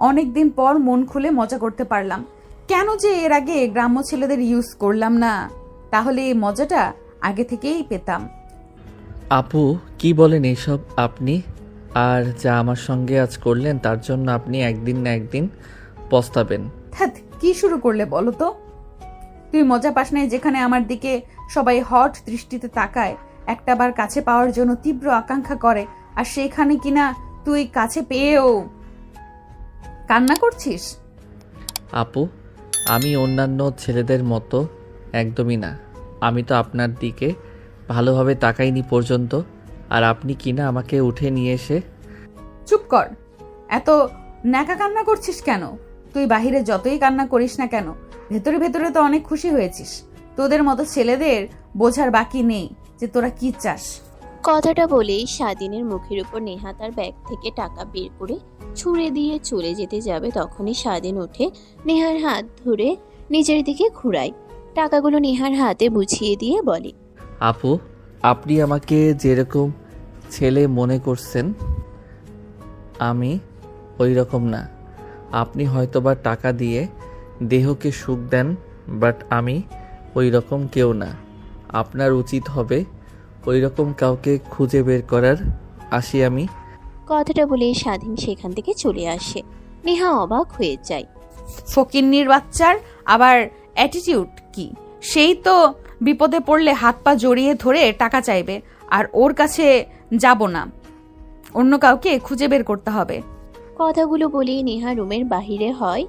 অনেকদিন পর মন খুলে মজা করতে পারলাম। কেন যে এর আগে গ্রাম্য ছেলেদের ইউজ করলাম না, তাহলে এই মজাটা আগে থেকেই পেতাম। আপু কি বলেন এইসব আপনি? আর যা আমার সঙ্গে আজ করলেন তার জন্য আপনি একদিন না একদিন পস্তাবেন। ধ্যাৎ, কি শুরু করলে বলো তো? তুই মজা পাস নাই যেখানে আমার দিকে সবাই হট দৃষ্টিতে তাকায়, একটাবার কাছে পাওয়ার জন্য তীব্র আকাঙ্ক্ষা করে, আর সেখানে কিনা তুই কাছে পেয়েও কান্না করছিস? আপু আমি অন্যান্য ছেলেদের মতো একদমই না। আমি তো আপনার দিকে ভালোভাবে তাকাইনি পর্যন্ত, আর আপনি কিনা আমাকে উঠে নিয়ে এসে। চুপ কর, এত ন্যাকা কান্না করছিস কেন? তুই বাহিরে যতই কান্না করিস না কেন, ভেতরে ভেতরে তো অনেক খুশি হয়েছিস। তোদের মতো ছেলেদের বোঝার বাকি নেই যে তোরা কি চাস। কথাটা বলেই স্বাধীনের মুখের উপর নেহা তার ব্যাগ থেকে টাকা বের করে ছুঁড়ে দিয়ে চলে যেতে যাবে, তখনই স্বাধীন উঠে নেহার হাত ধরে নিজের দিকে ঘুরায়। টাকাগুলো নেহার হাতে বুঝিয়ে দিয়ে বলে, আপু আপনি আমাকে যেরকম ছেলে মনে করছেন আমি ওই রকম না। আপনি হয়তোবা টাকা দিয়ে দেহকে সুখ দেন, বাট আমি ওই রকম কেউ না। আপনার উচিত হবে ওই রকম কাউকে খুঁজে বের করার। আসি আমি। কথাটা বলে স্বাধীন সেখান থেকে চলে আসে। নেহা অবাক হয়ে যায়। ফকিন্নির বাচ্চার আবার অ্যাটিটিউড কি? সেই তো বিপদে পড়লে হাত পা জড়িয়ে ধরে টাকা চাইবে, আর ওর কাছে যাব না, অন্য কাউকে খুঁজে বের করতে হবে। কথাগুলো বলেই নেহা রুমের বাহিরে হয়,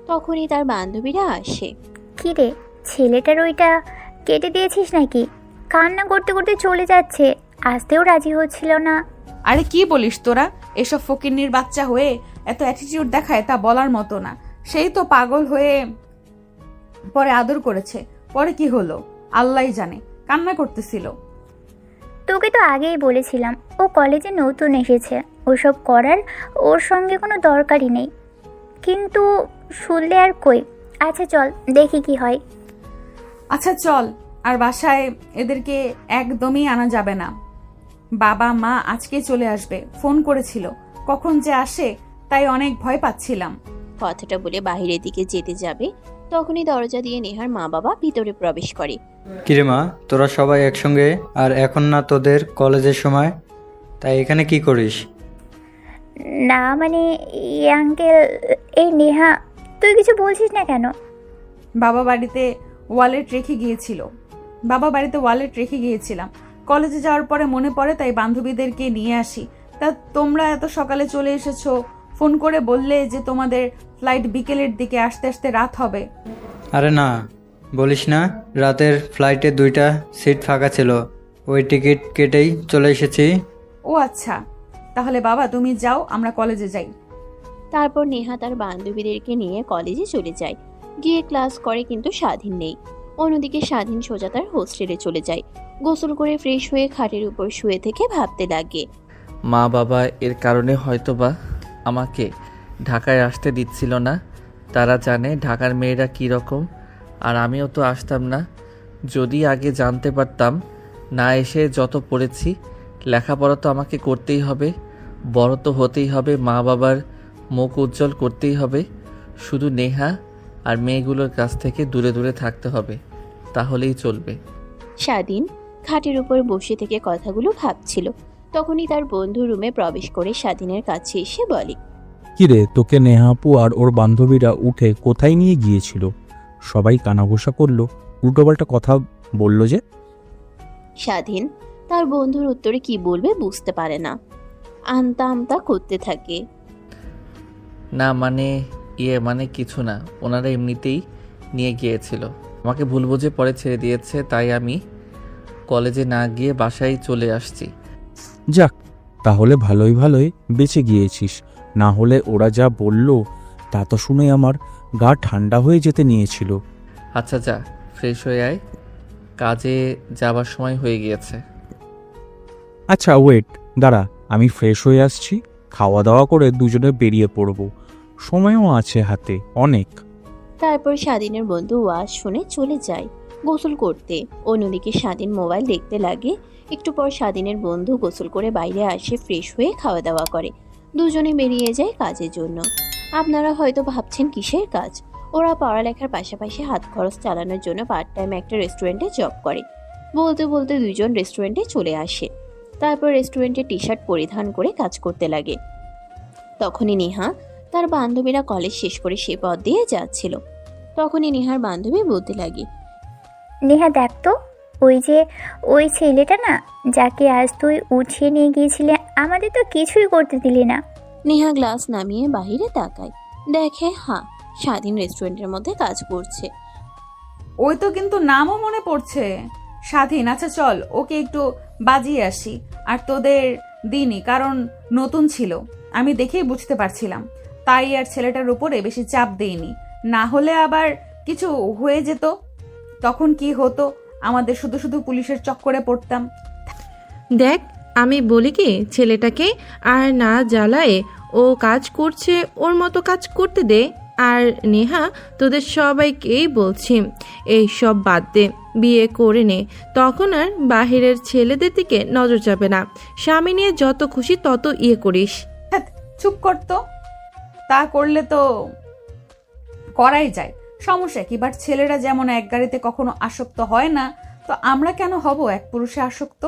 তখনই তার বান্ধবীরা আসে। কি রে, ছেলেটার ওইটা কেটে দিয়েছিস নাকি? কান্না করতে করতে চলে যাচ্ছে, আসতেও রাজি হচ্ছিল না। আরে কি বলিস তোরা? এসব ফকিন্নির বাচ্চা হয়ে এত অ্যাটিটিউড দেখায় তা বলার মতো না। সেই তো পাগল হয়ে পরে আদর করেছে, পরে কি হলো আল্লাহই জানে, কান্না করতেছিল। তোকে তো আগেই বলেছিলাম ও কলেজে নতুন এসেছে, ওসব করার ওর সঙ্গে কোনো দরকারই নেই, কিন্তু শুনলে আর কই। আচ্ছা চল দেখি কি হয়। আচ্ছা চল। আর বাসায় এদেরকে একদমই আনা যাবে না। বাবা মা আজকে চলে আসবে, ফোন করেছিল, কখন যে আসে তাই অনেক ভয় পাচ্ছিলাম। কথাটা বলে বাহিরের দিকে যেতে যাবে, তখনই দরজা দিয়ে নেহার মা বাবা ভিতরে প্রবেশ করে। কিরে মা, তোরা সবাই একসঙ্গে? আর এখন না তোদের কলেজের সময়, তাই এখানে কি করিস? না মানে আঙ্কেল, এই নেহা, তুই কিছু বলছিস না কেন? বাবা বাড়িতে ওয়ালেট রেখে গিয়েছিলাম। কলেজে যাওয়ার পরে মনে পড়ে, তাই বান্ধবীদেরকে নিয়ে আসি। তা তোমরা এত সকালে চলে এসেছো, ফোন করে বললে যে তোমাদের ফ্লাইট বিকেলের দিকে, আসতে আসতে রাত হবে। আরে না, বলিস না, রাতের ফ্লাইটে 2টা সিট ফাঁকা ছিল, ওই টিকিট কেটেই চলে এসেছি। ও আচ্ছা, তাহলে বাবা তুমি যাও, আমরা কলেজে যাই। তারপর নেহা তার বান্ধবীদেরকে নিয়ে কলেজে চলে যায়। গিয়ে ক্লাস করে, কিন্তু স্বাধীন নেই। অন্যদিকে স্বাধীন সোজা তার হোস্টেলে চলে যায়। গোসল করে ফ্রেশ হয়ে খাটের উপর শুয়ে থেকে ভাবতে লাগে। মা বাবা এর কারণে হয়তোবা আমাকে ঢাকায় আসতে দিচ্ছিল না। তারা জানে ঢাকার মেয়েরা কী রকম, আর আমিও তো আসতাম না। যদি আগে জানতে পারতাম। না এসে যত পড়েছি, লেখাপড়া তো আমাকে করতেই হবে, বড় তো হতেই হবে, মা বাবার মুখ উজ্জ্বল করতেই হবে। শুধু নেহা আর মেয়েগুলোর কাছ থেকে দূরে দূরে থাকতে হবে, তাহলেই চলবে। স্বাধীন খাটের উপর বসে থেকে কথাগুলো ভাবছিল। তখনই তার বন্ধু রুমে প্রবেশ করে স্বাধীনের কাছে এসে বলে, কিরে, তোকে নেহাপু আর ওর বান্ধবীরা উঠে কোথায় নিয়ে গিয়েছিল? সবাই কানাঘোষা করলো, উল্টোপাল্টা কথা বললো যে। স্বাধীন তার বন্ধুর উত্তরে কি বলবে বুঝতে পারে না, আমতা আমতা করতে থাকে। না মানে কিছু না, ওনারা এমনিতেই নিয়ে গিয়েছিল। আমাকে ভুল বুঝে পরে ছেড়ে দিয়েছে, তাই আমি কলেজে না গিয়ে বাসায় চলে আসছি। যাক, তাহলে ভালোই ভালোই বেঁচে গিয়েছিস, না হলে ওরা যা বলল তা তো শুনে আমার গা ঠান্ডা হয়ে যেতে নিয়েছিল। আচ্ছা যা, ফ্রেশ হয়ে আয়, কাজে যাবার সময় হয়ে গিয়েছে। আচ্ছা ওয়েট, দাঁড়া, আমি ফ্রেশ হয়ে আসছি, খাওয়া দাওয়া করে দুজনে বেরিয়ে পড়ব, সময়ও আছে হাতে অনেক। তারপর স্বাধীনের বন্ধু ওয়াজ শুনে চলে যায় গোসল করতে। অন্যদিকে স্বাধীন মোবাইল দেখতে লাগে। একটু পর স্বাধীনের বন্ধু গোসল করে বাইরে আসে, ফ্রেশ হয়ে খাওয়া দাওয়া করে। দুজনে বেরিয়ে যায় কাজের জন্য। আপনারা হয়তো ভাবছেন কিসের কাজ। ওরা পড়ালেখার পাশাপাশি হাত খরচ চালানোর জন্য পার্ট টাইম একটা রেস্টুরেন্টে জব করে। বলতে বলতে দুইজন রেস্টুরেন্টে চলে আসে। তারপর রেস্টুরেন্টে টি শার্ট পরিধান করে কাজ করতে লাগে। তখনই নেহা তার বান্ধবীরা কলেজ শেষ করে সে পথ দিয়ে যাচ্ছিল। তখনই নেহার বান্ধবী বলতে লাগে, নেহা দেখ তো, ওই ছেলেটা না, যাকে আজ তুই উঠিয়ে নিয়ে গিয়েছিলে, আমাদের তো কিছুই করতে দিলি না। নেহা গ্লাস নামিয়ে বাহিরে তাকায়, দেখে স্বাধীন রেস্টুরেন্টের মধ্যে কাজ করছে। ওই তো কিন্তু নামও মনে পড়ছে, স্বাধীন। আচ্ছা চল ওকে একটু বাজিয়ে আসি। আর তোদের দিনই, কারণ নতুন ছিল, আমি দেখেই বুঝতে পারছিলাম, তাই আর ছেলেটার উপরে বেশি চাপ দেইনি। না হলে আবার কিছু হয়ে যেত, তখন কি হতো, আমাদের শুধু শুধু পুলিশের চক্করে পড়তাম। দেখ, আমি বলি কি, ছেলেটাকে আর না জ্বালায়ে ও কাজ করছে, ওর মতো কাজ করতে দে। আর নেহা, তোদের সবাইকেই বলছি, এই সব বাদ দে, বিয়ে করে নে, তখন আর বাহিরের ছেলেদের দিকে নজর যাবে না। স্বামী নিয়ে যত খুশি তত করিস। ধ্যাৎ, চুপ করতো, তা করলে তো করাই যায়, সমস্যা কি? বাট ছেলেরা যেমন এক গাড়িতে কখনো আসক্ত হয় না, তো আমরা কেন হব এক পুরুষে আসক্ত?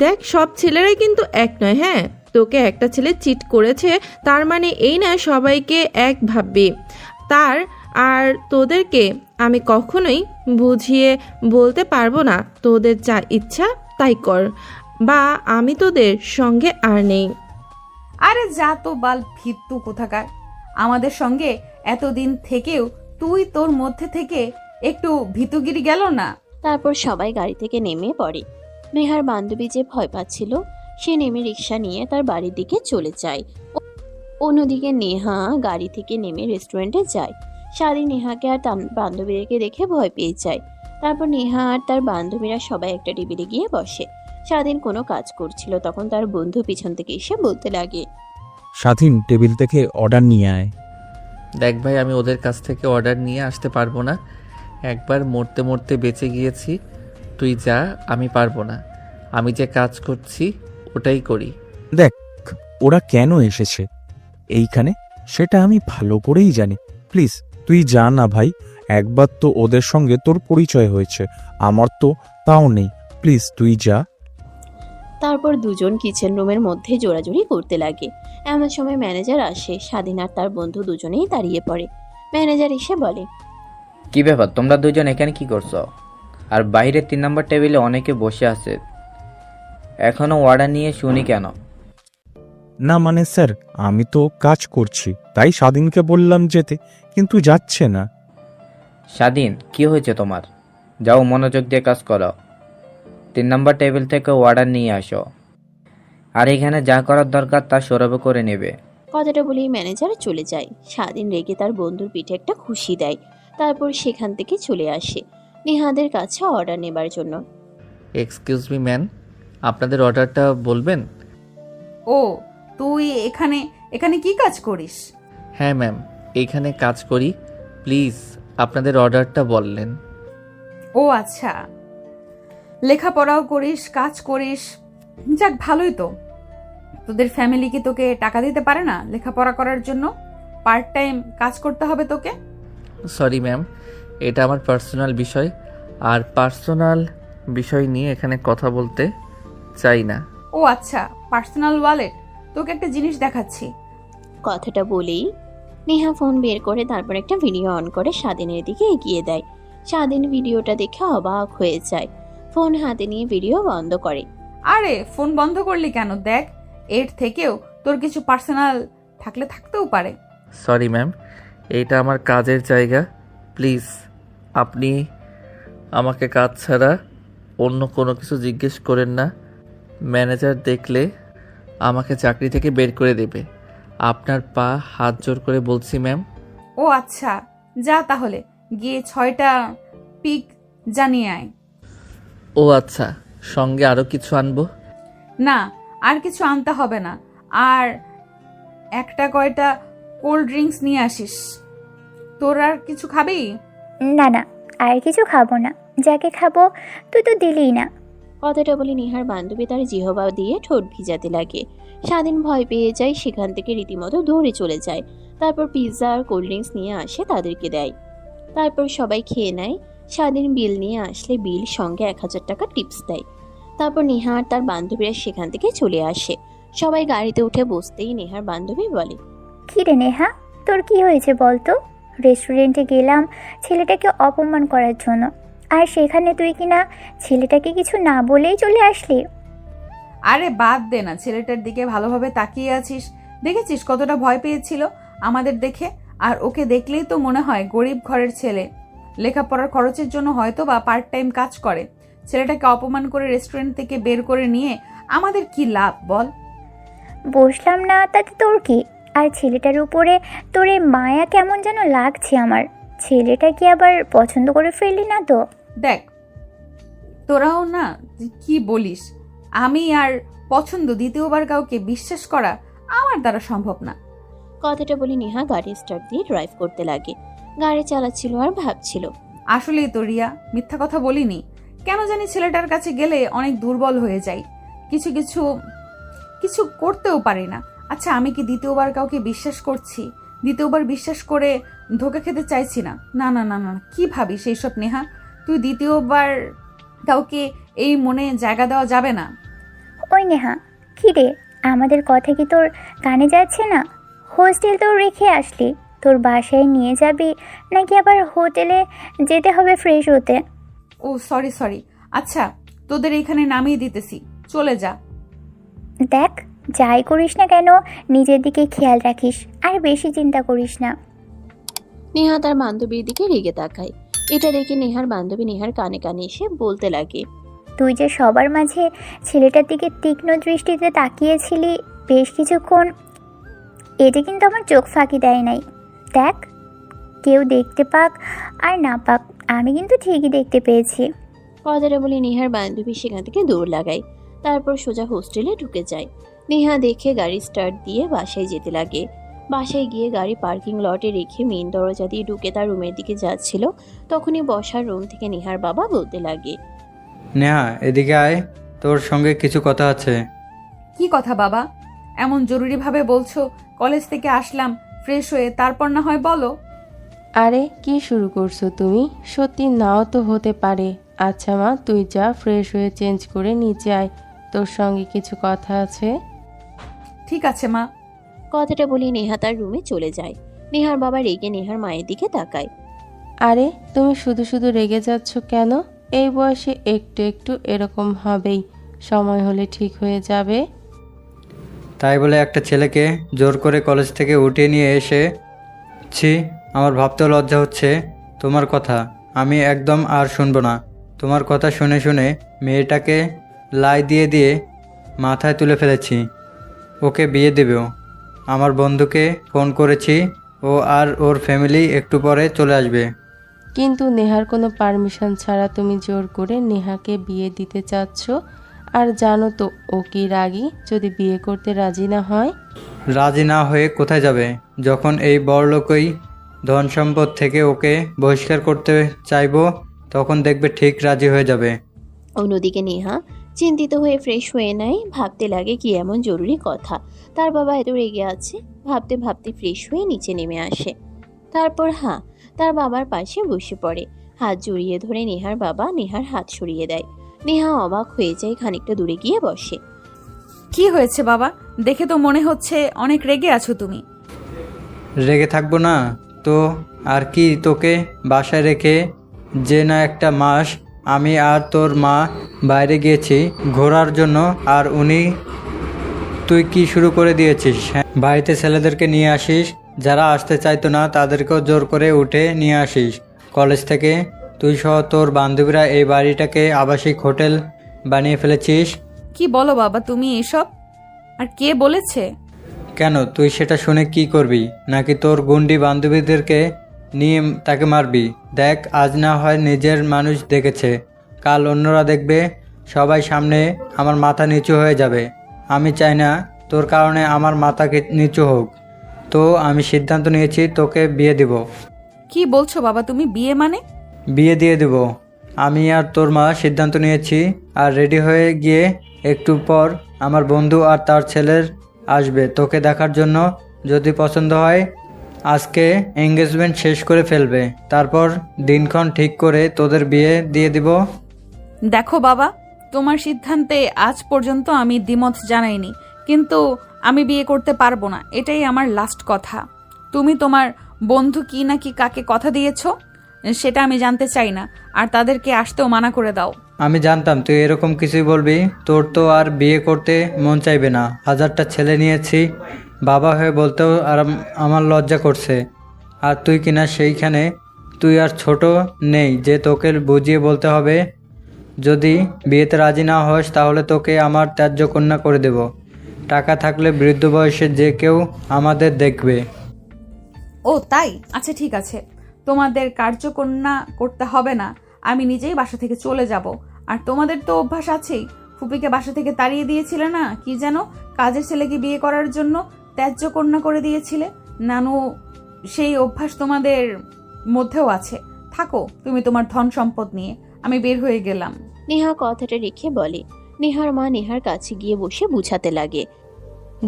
দেখ, সব ছেলেরাই কিন্তু এক নয়। হ্যাঁ, তোকে একটা ছেলে চিট করেছে তার মানে এই না সবাইকে এক ভাববি। আর তোদেরকে আমি কখনোই বুঝিয়ে বলতে পারবো না, তোদের যা ইচ্ছা তাই কর, বা আমি তোদের সঙ্গে আর নেই। আরে যা তো বাল ভিত্তু কোথাকার, আমাদের সঙ্গে এতদিন থেকেও তুই তোর মধ্যে থেকে একটু ভীতুগিরি গেল না? তারপর সবাই গাড়ি থেকে নেমে পড়ে। নেহার বান্ধবী যে ভয় পাচ্ছিল, সে নেমে রিক্সা নিয়ে তার বাড়ির দিকে চলে যায়। অন্যদিকে নেহা গাড়ি থেকে নেমে রেস্টুরেন্টে যায়। স্বাধীন নেহাকে আর তার বান্ধবীদেরকে দেখে ভয় পেয়ে যায়। তারপর নেহা আর তার বান্ধবীরা সবাই একটা টেবিলে গিয়ে বসে। স্বাধীন কোনো কাজ করছিল, তখন তার বন্ধু পিছন থেকে এসে বলতে লাগে, স্বাধীন, টেবিল থেকে অর্ডার নিয়ে আয়। দেখ ভাই, আমি ওদের কাছ থেকে অর্ডার নিয়ে আসতে পারবো না। একবার মরতে মরতে বেঁচে গিয়েছি, তুই যা, আমি পারবো না। আমি যে কাজ করছি ওটাই করি। দেখ, ওরা কেন এসেছে এইখানে সেটা আমি ভালো করেই জানি। প্লিজ তুই যা না ভাই, একবার তো ওদের সঙ্গে তোর পরিচয় হয়েছে, আমার তো তাও নেই। প্লিজ তুই যা। তারপর দুজন কিচেন রুমের মধ্যে জোরাজুরি করতে লাগে। এমন সময় ম্যানেজার আসে। স্বাধীন আর তার বন্ধু দুজনেই দাঁড়িয়ে পড়ে। ম্যানেজার এসে বলে, কি ব্যাপার, তোমরা দুজন এখানে কি করছো? আর বাইরে 3 নম্বর টেবিলে অনেকে বসে আছে, এখনো অর্ডার নিয়ে শুনি কেন? না মানে স্যার, আমি তো কাজ করছি, তাই স্বাধীনকে বললাম যেতে, কিন্তু যাচ্ছে না। স্বাধীন, কি হয়েছে তোমার? যাও, মনোযোগ দিয়ে কাজ করো। 3 নম্বর টেবিল থেকে অর্ডার নিয়ে আসো, আর এখানে যা করার দরকার তা সৌরভ করে নেবে। কথাটা বলেই ম্যানেজার চলে যায়। স্বাধীন রেগে তার বন্ধুর পিঠে একটা খুশি দেয়। তারপর সেখান থেকে চলে আসে নেহাদের কাছে অর্ডার নেবার জন্য। এক্সকিউজ মি ম্যান, আপনাদের অর্ডারটা বলবেন? ও, তুই এখানে এখানে কি কাজ করিস? হ্যাঁ ম্যাম, এইখানে কাজ করি। প্লিজ আপনাদের অর্ডারটা বললেন। ও আচ্ছা, লেখাপড়াও করিস, কাজ করিস, যাক ভালোই তো। তোদের ফ্যামিলি কি তোকে টাকা দিতে পারে না লেখাপড়া করার জন্য? পার্ট টাইম কাজ করতে হবে তোকে? সরি ম্যাম, এটা আমার পার্সোনাল বিষয়, আর পার্সোনাল বিষয় নিয়ে এখানে কথা বলতে চাই না। ও আচ্ছা, পার্সোনাল ওয়ালেট, তোকে একটা জিনিস দেখাচ্ছি। কথাটা বলেই নেহা ফোন বের করে তারপর একটা ভিডিও অন করে স্বাধীনের দিকে এগিয়ে দেয়। স্বাধীন ভিডিওটা দেখে অবাক হয়ে যায়। ফোন হাতে নিয়ে ভিডিও বন্ধ করে। আরে ফোন বন্ধ করলি কেন? দেখ, এর থেকেও তোর কিছু পার্সোনাল থাকলে থাকতেও পারে। সরি ম্যাম, এইটা আমার কাজের জায়গা। প্লিজ আপনি আমাকে কাজ ছাড়া অন্য কোনো কিছু জিজ্ঞেস করেন না। ম্যানেজার দেখলে আমাকে চাকরি থেকে বের করে দেবে। আপনার পা হাত জোর করে বলছি ম্যাম। ও আচ্ছা, যা তাহলে গিয়ে 6টা পিক জানিয়ে আয়। ও আচ্ছা, সঙ্গে আরও কিছু আনবো? না, আর কিছু আনতে হবে না। আর একটা কয়টা কোল্ড ড্রিঙ্কস নিয়ে আসিস। তোর আর কিছু খাবি? না না, আর কিছু খাবো না, যাকে খাবো তুই তো দিলিই না। কথাটা বলে নিহার বান্ধবী তার জিহবা দিয়ে ঠোঁট ভিজাতে লাগে। স্বাধীন ভয় পেয়ে যায়, সেখান থেকে রীতিমতো দৌড়ে চলে যায়। তারপর পিৎজা আর কোল্ড ড্রিঙ্কস নিয়ে আসে, তাদেরকে দেয়। তারপর সবাই খেয়ে নেয়। স্বাধীন বিল নিয়ে আসলে বিল সঙ্গে 1000 টাকা টিপস দেয়। তারপর নেহা আর তার বান্ধবীরা সেখান থেকে চলে আসে। সবাই গাড়িতে উঠে বসতেই নেহার বান্ধবী বলে, কী রে নেহা, তোর কি হয়েছে বল তো? রেস্টুরেন্টে গেলাম ছেলেটাকে অপমান করার জন্য, আর সেখানে তুই কিনা ছেলেটাকে কিছু না বলেই চলে আসলি। আরে বাদ দে না, ছেলেটার দিকে ভালোভাবে তাকিয়ে আছিস, দেখেছিস কতটা ভয় পেয়েছিল আমাদের দেখে। আর ওকে দেখলেই তো মনে হয় গরিব ঘরের ছেলে, লেখাপড়ার খরচের জন্য হয়তো বা পার্ট টাইম কাজ করে। ছেলেটাকে অপমান করে রেস্টুরেন্ট থেকে বের করে নিয়ে আমাদের কি লাভ বল? বসলাম না তাতে তোর কি? আর ছেলেটার উপরে তোর এই মায়া কেমন যেন লাগছে আমার। ছেলেটা কি আবার পছন্দ করে ফেললি না তো? দেখ, তোরাও না কি বলিস, আমি আর পছন্দ দ্বিতীয়বার কাউকে বিশ্বাস করা আমার দ্বারা সম্ভব না। কথাটা বলে নেহা গাড়ি স্টার্ট দিয়ে ড্রাইভ করতে লাগে। গাড়ি চালাচ্ছিল আর ভাবছিল, আসলেই তো রিয়া, মিথ্যা কথা বলিনি। কেন জানি ছেলেটার কাছে গেলে অনেক দুর্বল হয়ে যাই, কিছু কিছু কিছু করতেও পারি না। আচ্ছা, আমি কি দ্বিতীয়বার কাউকে বিশ্বাস করছি? দ্বিতীয়বার বিশ্বাস করে ধোঁকা খেতে চাইছি না। না না না না, কি ভাবিস এইসব নেহা? তুই দ্বিতীয়বার কাউকে এই মনে জায়গা দেওয়া যাবে না। ওই নেহা, কী রে, আমাদের কথা কি তোর কানে যাচ্ছে না? হোস্টেল তো রেখে আসলি, তোর বাসায় নিয়ে যাবি নাকি আবার হোটেলে যেতে হবে ফ্রেশ হতে? ও সরি সরি, আচ্ছা তোদের এখানে নামিয়ে দিতেছি, চলে যা। দেখ, যাই করিস না কেন নিজের দিকে খেয়াল রাখিস, আর বেশি চিন্তা করিস না। নেহা তার বান্ধবীর দিকে রেগে তাকায়। এটা দেখে নেহার বান্ধবী নেহার কানে কানে এসে বলতে লাগে, তুই যে সবার মাঝে ছেলেটার দিকে তীক্ষ্ণ দৃষ্টিতে তাকিয়েছিলি বেশ কিছুক্ষণ, এটা কিন্তু আমার চোখ ফাঁকি দেয় নাই। দেখ, কেউ দেখতে পাক আর না পাক, আমি কিন্তু ঠিকই দেখতে পেয়েছি। কথাটা বলে নেহার বান্ধবী সেখান থেকে দৌড় লাগায়। তারপর সোজা হোস্টেলে ঢুকে যায়। নেহা দেখে গাড়ি স্টার্ট দিয়ে বাসায় যেতে লাগে। বাসায় গিয়ে গাড়ি পার্কিং লটে রেখে মেইন দরজা দিয়ে ঢুকে তার রুমের দিকে যাচ্ছিল, তখনই বসার রুম থেকে নেহার বাবা বলতে লাগে, নেহা, এদিকে আয়, তোর সঙ্গে কিছু কথা আছে। কি কথা বাবা? এমন জরুরিভাবে বলছো? কলেজ থেকে আসলাম ফ্রেশ হয়ে, তারপর না হয় বলো। আরে কি শুরু করছো তুমি? সত্যি নাও তো হতে পারে। আচ্ছা মা, তুই যা, ফ্রেশ হয়ে চেঞ্জ করে নিচে আয়, তোর সঙ্গে কিছু কথা আছে। ঠিক আছে মা। কথাটা বলে নেহা তার রুমে চলে যায়। নেহার বাবা রেগে নেহার মায়ের দিকে তাকায়। আরে তুমি শুধু শুধু রেগে যাচ্ছ কেন? এই বয়সে একটু একটু এরকম হবেই, সময় হলে ঠিক হয়ে যাবে। তাই বলে একটা ছেলেকে জোর করে কলেজ থেকে উঠিয়ে নিয়ে এসে, ছি, আমার ভাবতেও লজ্জা হচ্ছে। তোমার কথা আমি একদম আর শুনবো না। তোমার কথা শুনে শুনে মেয়েটাকে লাই দিয়ে দিয়ে মাথায় তুলে ফেলেছি। ওকে বিয়ে দেবেও। আমার বন্ধুকে ফোন করেছি, ও আর ওর ফ্যামিলি একটু পরে চলে আসবে। কিন্তু নেহার কোনো পারমিশন ছাড়া তুমি জোর করে নেহাকে বিয়ে দিতে চাচ্ছ, আর জানো তো ও কি রাগী যদি বিয়ে করতে রাজি না হয়। রাজি না হয়ে কোথায় যাবে? যখন এই বড়লোকই ধন সম্পদ থেকে ওকে বহিষ্কার করতে চাইবো, তখন দেখবে ঠিক রাজি হয়ে যাবে। অন্যদিকে নেহা চিন্তিত হয়ে ফ্রেশ হয়ে নেয়। ভাবতে লাগে কি এমন জরুরি কথা তার বাবা এত রেগে আছে। ভাবতে ভাবতে ফ্রেশ হয়ে নিচে নেমে আসে। তারপর তার বাবার পাশে বসে পড়ে। হাত জড়িয়ে ধরে নেহার বাবা নেহার হাত সরিয়ে দেয়। নেহা অবাক হয়ে যায়, খানিকটা দূরে গিয়ে বসে। কি হয়েছে বাবা? দেখে তো মনে হচ্ছে অনেক রেগে আছো তুমি। রেগে থাকবো না তো আর কি? তোকে বাসায় রেখে যে না একটা মাস আমি আর তোর মা বাইরে গিয়েছি ঘোরার জন্য, আর তুই কি শুরু করে দিয়েছিস? হ্যাঁ, বাড়িতে ছেলেদেরকে নিয়ে আসিস, যারা আসতে চাইতো না তাদেরকেও জোর করে উঠে নিয়ে আসিস। কলেজ থেকে তুই সহ তোর বান্ধবীরা এই বাড়িটাকে আবাসিক হোটেল বানিয়ে ফেলেছিস। কি বলো বাবা তুমি এসব? আর কে বলেছে? কেন, তুই সেটা শুনে কি করবি? নাকি তোর গুন্ডি বান্ধবীদেরকে নিয়ে তাকে মারবি? দেখ, আজ না হয় নিজের মানুষ দেখেছে, কাল অন্যরা দেখবে। সবাই সামনে আমার মাথা নিচু হয়ে যাবে। আমি চাই না তোর কারণে আমার মাথা নিচু হোক। তো আমি সিদ্ধান্ত নিয়েছি তোকে বিয়ে দিব। কি বলছো বাবা তুমি? বিয়ে মানে? বিয়ে দিয়ে দেব। আমি আর তোর মা সিদ্ধান্ত নিয়েছি, আর রেডি হয়ে গিয়ে একটু পর আমার বন্ধু আর তার ছেলের আসবে তোকে দেখার জন্য। যদি পছন্দ হয় আজকে এঙ্গেজমেন্ট শেষ করে ফেলবে, তারপর দিনক্ষণ ঠিক করে তোদের বিয়ে দিয়ে দিব। দেখো বাবা, তোমার সিদ্ধান্তে আজ পর্যন্ত আমি দ্বিমত জানাইনি, কিন্তু আমি বিয়ে করতে পারবো না, এটাই আমার লাস্ট কথা। তুমি তোমার বন্ধু কি নাকি কাকে কথা দিয়েছো সেটা আমি জানতে চাই না, আর তাদেরকে আসতেও মানা করে দাও। আমি জানতাম তুই এরকম কিছুই বলবি। তোর তো আর বিয়ে করতে মন চাইবে না। 1000টা ছেলে নিয়েছি, বাবা হয়ে বলতেও আর আমার লজ্জা করছে। আর তুই কিনা সেইখানে, তুই আর ছোট নেই যে তোকে বুঝিয়ে বলতে হবে। যদি বিয়েতে রাজি না হস তাহলে তোকে আমার ত্যায্য কন্যা করে দেব। টাকা থাকলে বৃদ্ধ বয়সে যে কেউ আমাদের দেখবে। ও তাই? আচ্ছা ঠিক আছে, তোমাদের কার্যকন্যা করতে হবে না, আমি নিজেই বাসা থেকে চলে যাব। আর তোমাদের তো অভ্যাস আছেই, ফুপিকে বাসা থেকে তাড়িয়ে দিয়েছিলে না, কি যেন কাজের ছেলেকে বিয়ে করার জন্য ত্যায্য কন্যা করে দিয়েছিলে নানু, সেই অভ্যাস তোমাদের মধ্যেও আছে। থাকো তুমি তোমার ধন সম্পদ নিয়ে, আমি বের হয়ে গেলাম। নেহা কথাটা রেখে বলে। নেহার মা নেহার কাছে গিয়ে বসে বুঝাতে লাগে।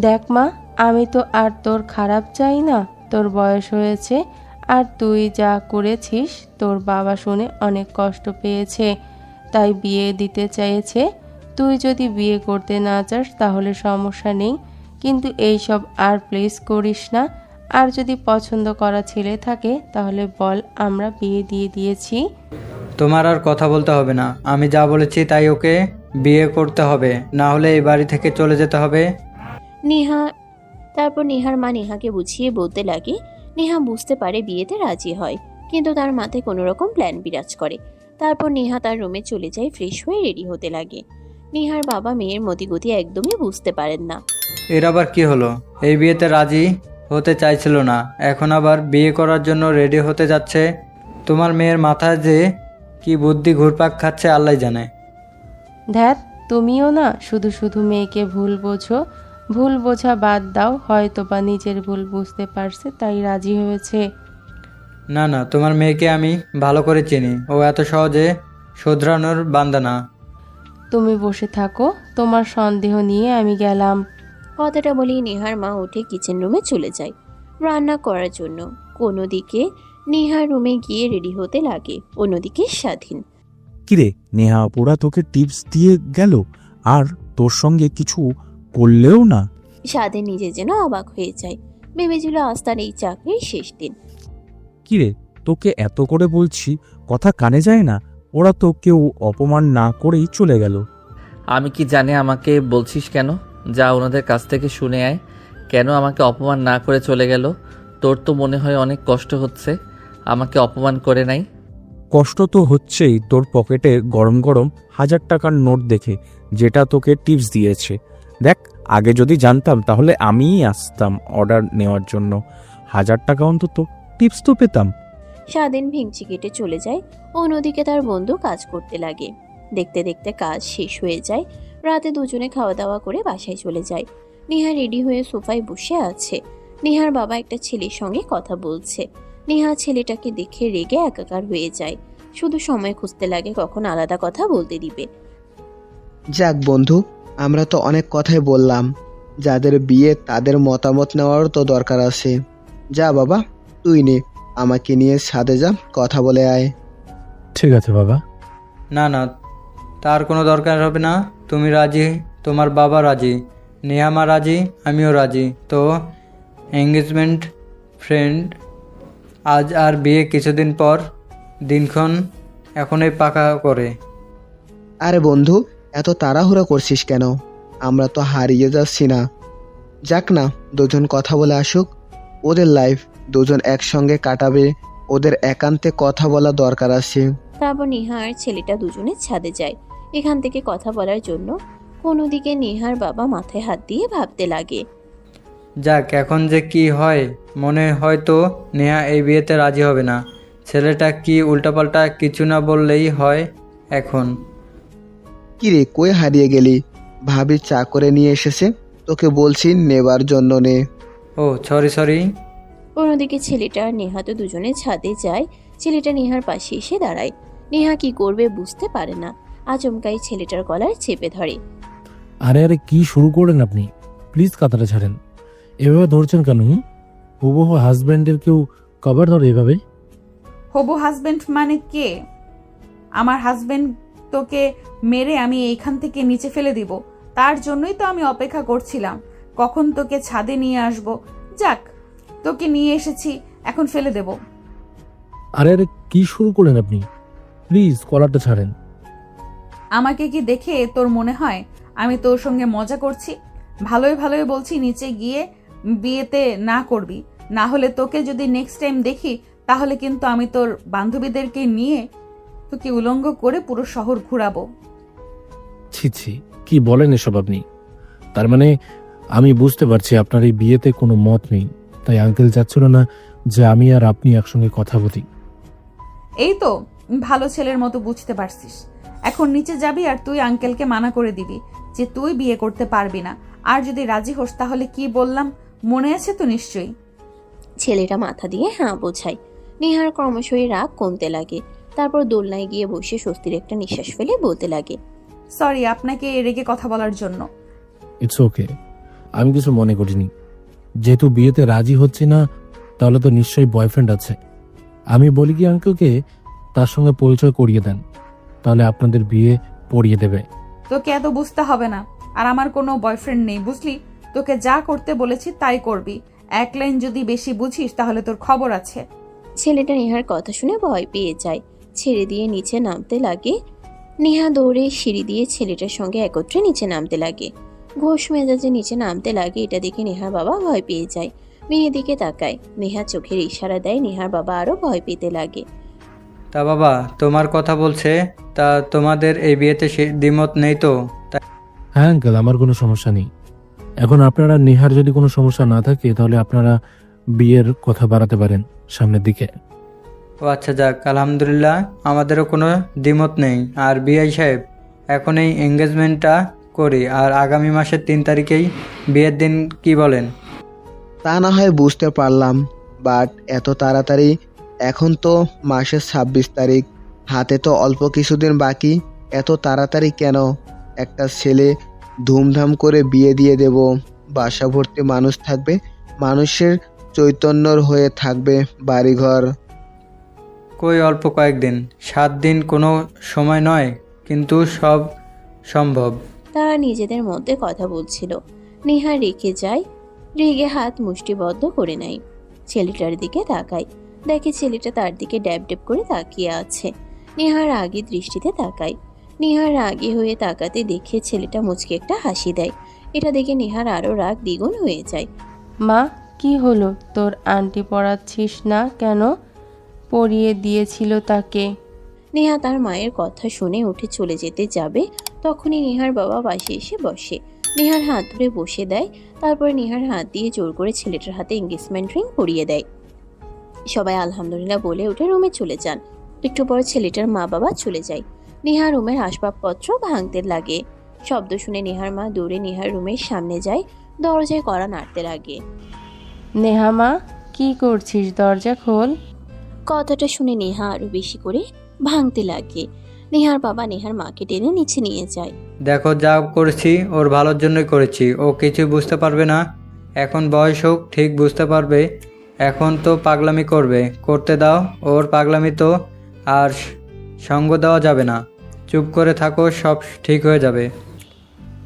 দেখ মা, আমি তো আর তোর খারাপ চাই না। তোর বয়স হয়েছে, আর তুই যা করেছিস তোর বাবা শুনে অনেক কষ্ট পেয়েছে, তাই বিয়ে দিতে চাইছে। তুই যদি বিয়ে করতে না চাস তাহলে সমস্যা নেই, কিন্তু এইসব আর প্লিজ করিস না। আর যদি পছন্দ করা ছেলে থাকে তাহলে বল, আমরা বিয়ে দিয়ে দিয়েছি। তোমার আর কথা বলতে হবে না। আমি যা বলেছি তাই ওকে বিয়ে করতে হবে, না হলে এই বাড়ি থেকে চলে যেতে হবে। তারপর নেহার মা নেহাকে বুঝিয়ে বলতে লাগে। নেহা বুঝতে পারে, বিয়েতে রাজি হয়, কিন্তু তার মাথায় কোনো রকম প্ল্যান বিরাজ করে। তারপর নেহা তার রুমে চলে যায়, ফ্রেশ হয়ে রেডি হতে লাগে। নেহার বাবা মেয়ের মতিগতি একদমই বুঝতে পারেন না। এর আবার কি হলো? এই বিয়েতে রাজি হতে চাইছিল না, এখন আবার বিয়ে করার জন্য রেডি হতে যাচ্ছে। তোমার মেয়ের মাথায় যে কি বুদ্ধি ঘুরপাক খাচ্ছে আল্লাহ জানে। ধ্যাত, তুমিও না শুধু শুধু মেয়েকে ভুল বোঝো। ভুল বোঝা বাদ দাও, হয়তো বা নিজের ভুল বুঝতে পারছে তাই রাজি হয়েছে। না না, তোমার মেয়েকে আমি ভালো করে চিনি, ও এত সহজে শোধরানোর বান্দা না। তুমি বসে থাকো, তোমার সন্দেহ নিয়ে আমি গেলাম। কথাটা বলেই নেহার মা উঠে কিচেন রুমে চলে যায় রান্না করার জন্য। কোনোদিকে নেহার রুমে গিয়ে রেডি হতে লাগে, অন্যদিকে স্বাধীন। কিরে নেহা আপুরা তোকে টিপস দিয়ে গেল, আর তোর সঙ্গে কিছু করলেও না? স্বাধীন নিজে যেন অবাক হয়ে যায়, ভেবেছিল আজ তার এই চাকরির শেষ দিন। কিরে তোকে এত করে বলছি, কথা কানে যায় না? ওরা তো কেউ অপমান না করেই চলে গেল। আমি কি জানি আমাকে বলছিস কেন? যা ওনাদের কাছ থেকে শুনে আয়, কেন আমাকে অপমান না করে চলে গেল? তোর তো মনে হয় অনেক কষ্ট হচ্ছে, আমাকে অপমান করে নাই। কষ্ট তো হচ্ছেই তোর পকেটে গরম গরম 1000 টাকার নোট দেখে, যেটা তোকে টিপস দিয়েছে। দেখ, আগে যদি জানতাম তাহলে আমিই আসতাম অর্ডার নেওয়ার জন্য। 1000 টাকা অন্তত টিপস তো পেতাম। স্বাধীন ভেঙচি কেটে চলে যায়। অন্যদিকে তার বন্ধু কাজ করতে লাগে। দেখতে দেখতে কাজ শেষ হয়ে যায়। রাতে দুজনে খাওয়া দাওয়া করে বাসায় চলে যায়। নেহা রেডি হয়ে সোফায় বসে আছে। নেহার বাবা একটা ছেলের সঙ্গে কথা বলছে। নেহা ছেলেটাকে দেখে রেগে একাকার হয়ে যায়, শুধু সময় খুঁজতে লাগে কখন আলাদা কথা বলতে দিবে। যাক বন্ধু, আমরা তো অনেক কথাই বললাম, যাদের বিয়ে তাদের মতামত নেওয়ারও তো দরকার আছে। যা বাবা, তুই নে, আমাকে নিয়ে ছাদে যা, কথা বলে আয়। ঠিক আছে বাবা। না না, তার কোনো দরকার হবে না। তুমি রাজি, তোমার বাবা রাজি, নেহামা রাজি, আমিও রাজি। তো এঙ্গেজমেন্ট ফ্রেন্ড, আজ আর বিয়ে কিছুদিন পর, দিনক্ষণ এখনই পাকা করে। আরে বন্ধু, এত তাড়াহুড়া করছিস কেন? আমরা তো হারিয়ে যাচ্ছি না। যাক না, দুজন কথা বলে আসুক। ওদের লাইফ দুজন একসঙ্গে কাটাবে, ওদের একান্তে কথা বলা দরকার আছে। তারপর নেহা আর ছেলেটা দুজনে ছাদে যায় এখান থেকে কথা বলার জন্য। কোনোদিকে নেহার বাবা মাথায় হাত দিয়ে ভাবতে লাগে। যাক, এখন যে কি হয়, মনে হয় তো নেহা এই বিয়েতে রাজি হবে না। ছেলেটা কি উল্টাপাল্টা কিছু না বললেই হয় এখন। কিরে, কই হারিয়ে গেলি? ভাবি চা করে নিয়ে এসেছে, তোকে বলছি নেবার জন্য নে। ও সরি। অন্যদিকে ছেলেটা আর নেহা তো দুজনে ছাদে যায়। ছেলেটা নেহার পাশে এসে দাঁড়ায়। নেহা কি করবে বুঝতে পারে না। আচমকাই ছেলেটার গলায় চেপে ধরে। আরে আরে কি শুরু করেন আপনি? প্লিজ কথাটা ছাড়েন। এভাবে ধরছেন কেন? হুবহু হাজব্যান্ডের কেউ কভার ধরে এভাবে? হবু হাজবেন্ড মানে কে? আমার হাজবেন্ড তোকে মেরে আমি এইখান থেকে নিচে ফেলে দিব। তার জন্যই তো আমি অপেক্ষা করছিলাম কখন তোকে ছাদে নিয়ে আসব। যাক, তোকে নিয়ে এসেছি, এখন ফেলে দেব। আরে আরে কি শুরু করলেন আপনি? প্লিজ কলারটা ছাড়েন। আমাকে কি দেখে তোর মনে হয় আমি তোর সঙ্গে মজা করছি? ভালোই ভালোই বলছি নিচে গিয়ে বিয়েতে না করবি, না হলে তোকে যদি নেক্সট টাইম দেখি তাহলে কিন্তু আমি তোর বান্ধবীদেরকে নিয়ে তোকে উলঙ্গ করে পুরো শহর ঘুরাবো। ছি ছি, কি বলেন এসব আপনি? তার মানে আমি বুঝতে পারছি আপনার এই বিয়েতে কোনো মত নেই, তাই আঙ্কেল চাচ্ছিল না যে আমি আর আপনি একসঙ্গে কথা বলি। এই তো ভালো ছেলের মতো বুঝতে পারছিস। এখন নিচে যাবি আর তুই আঙ্কেলকে মানা করে দিবি যে তুই বিয়ে করতে পারবি না। আর যদি রাজি হোস তাহলে কি বললাম মনে আছে তো নিশ্চয়ই? ছেলেটা মাথা দিয়ে হ্যাঁ বোঝায়। নেহার ক্রমশই রাগ কমতে লাগে। তারপর দোলনায় গিয়ে বসে স্বস্তির একটা নিঃশ্বাস ফেলে বলতে লাগে, সরি আপনাকে রেগে কথা বলার জন্য। ইটস ওকে, আমি কিছু মনে করিনি। যেহেতু বিয়েতে রাজি হচ্ছে না, তাহলে তো নিশ্চয়ই বয়ফ্রেন্ড আছে। আমি বলি কি আঙ্কেলকে তার সঙ্গে পরিচয় করিয়ে দেন, তাহলে আপনাদের বিয়ে পড়িয়ে দেবে। তোকে এত বুঝতে হবে না, আর আমার কোনো বয়ফ্রেন্ড নেই, বুঝলি? তোকে যা করতে বলেছি তাই করবি। এক লাইন যদি বেশি বুঝিস তাহলে তোর খবর আছে। ছেলেটা নেহার কথা শুনে ভয় পেয়ে যায়, ছেড়ে দিয়ে নিচে নামতে লাগে। নেহা দৌড়ে সিঁড়ি দিয়ে ছেলেটার সঙ্গে একত্রে নিচে নামতে লাগে। ঘোষ মেজাজে নিচে নামতে লাগে। এটা দেখে নেহার বাবা ভয় পেয়ে যায়। মেয়ের দিকে তাকায়। নেহা চোখের ইশারা দেয়। নেহার বাবা আরো ভয় পেতে লাগে। তা বাবা তোমার কথা বলছে, তা তোমাদের এই বিয়েতে দ্বিমত নেই তো? হ্যাঁ আঙ্কেল, আমার কোনো সমস্যা নেই। এখন আপনারা নেহার যদি কোনো সমস্যা না থাকে তাহলে আপনারা বিয়ের কথা বাড়াতে পারেন সামনের দিকে। ও আচ্ছা, যাক আলহামদুলিল্লাহ, আমাদেরও কোনো দ্বিমত নেই। আর বিআই সাহেব, এখন এই এঙ্গেজমেন্টটা করি, আর আগামী মাসের 3 তারিখেই বিয়ের দিন, কি বলেন? তা না হয় বুঝতে পারলাম, বাট এত তাড়াতাড়ি? এখন তো মাসের 26 তারিখ, হাতে তো অল্প কিছুদিন বাকি। এত তাড়াতাড়ি কেন? একটা ছেলে ধুমধাম করে বিয়ে দিয়ে দেব, বাসা ভর্তি মানুষ থাকবে, মানুষের চৈতন্যর হয়ে থাকবে বাড়িঘর। কই অল্প কয়েকদিন, 7 দিন কোনো সময় নয়, কিন্তু সব সম্ভব। তারা নিজেদের মধ্যে কথা বলছিল। নেহা রেখে যায়, রেগে হাত মুষ্টিবদ্ধ করে নেয়। ছেলেটার দিকে তাকায়, দেখে ছেলেটা তার দিকে ড্যাব ড্যাব করে তাকিয়ে আছে। নেহার রাগী দৃষ্টিতে তাকায়। নেহার রাগী হয়ে তাকাতে দেখে ছেলেটা মুচকে একটা হাসি দেয়। এটা দেখে নেহার আরো রাগ দ্বিগুণ হয়ে যায়। মা, কি হলো? তোর আন্টি পড়াচ্ছিস না কেন? পরিয়ে দিয়েছিল তাকে। নেহা তার মায়ের কথা শুনে উঠে চলে যেতে যাবে, তখনই নেহার বাবা পাশে এসে বসে। নেহার হাত ধরে বসে দেয়। তারপর নেহার হাত দিয়ে জোর করে ছেলেটার হাতে এঙ্গেজমেন্ট রিং পরিয়ে দেয়। সবাই আলহামদুলিল্লাহ বলে উঠে রুমে চলে যান। একটু পর ছেলেটার মা বাবা চলে যায়। নেহা রুমের আসবাবপত্র ভাঙতে লাগে। শব্দ শুনে নেহার মা দৌড়ে নেহার রুমের সামনে যায়, দরজায় কড়া নাড়তে লাগে। নেহা মা, কি করছিস? দরজা খোল। কথাটা শুনে নেহা আরো বেশি করে ভাঙতে লাগে। নেহার বাবা নেহার মাকে টেনে নিচে নিয়ে যায়। দেখো, যা করেছি ওর ভালোর জন্যই করেছি, ও কিছুই বুঝতে পারবে না। এখন বয়স হোক, ঠিক বুঝতে পারবে। এখন তো পাগলামি করবে, করতে দাও ওর পাগলামি, তো আর সঙ্গ দেওয়া যাবে না। চুপ করে থাকো, সব ঠিক হয়ে যাবে।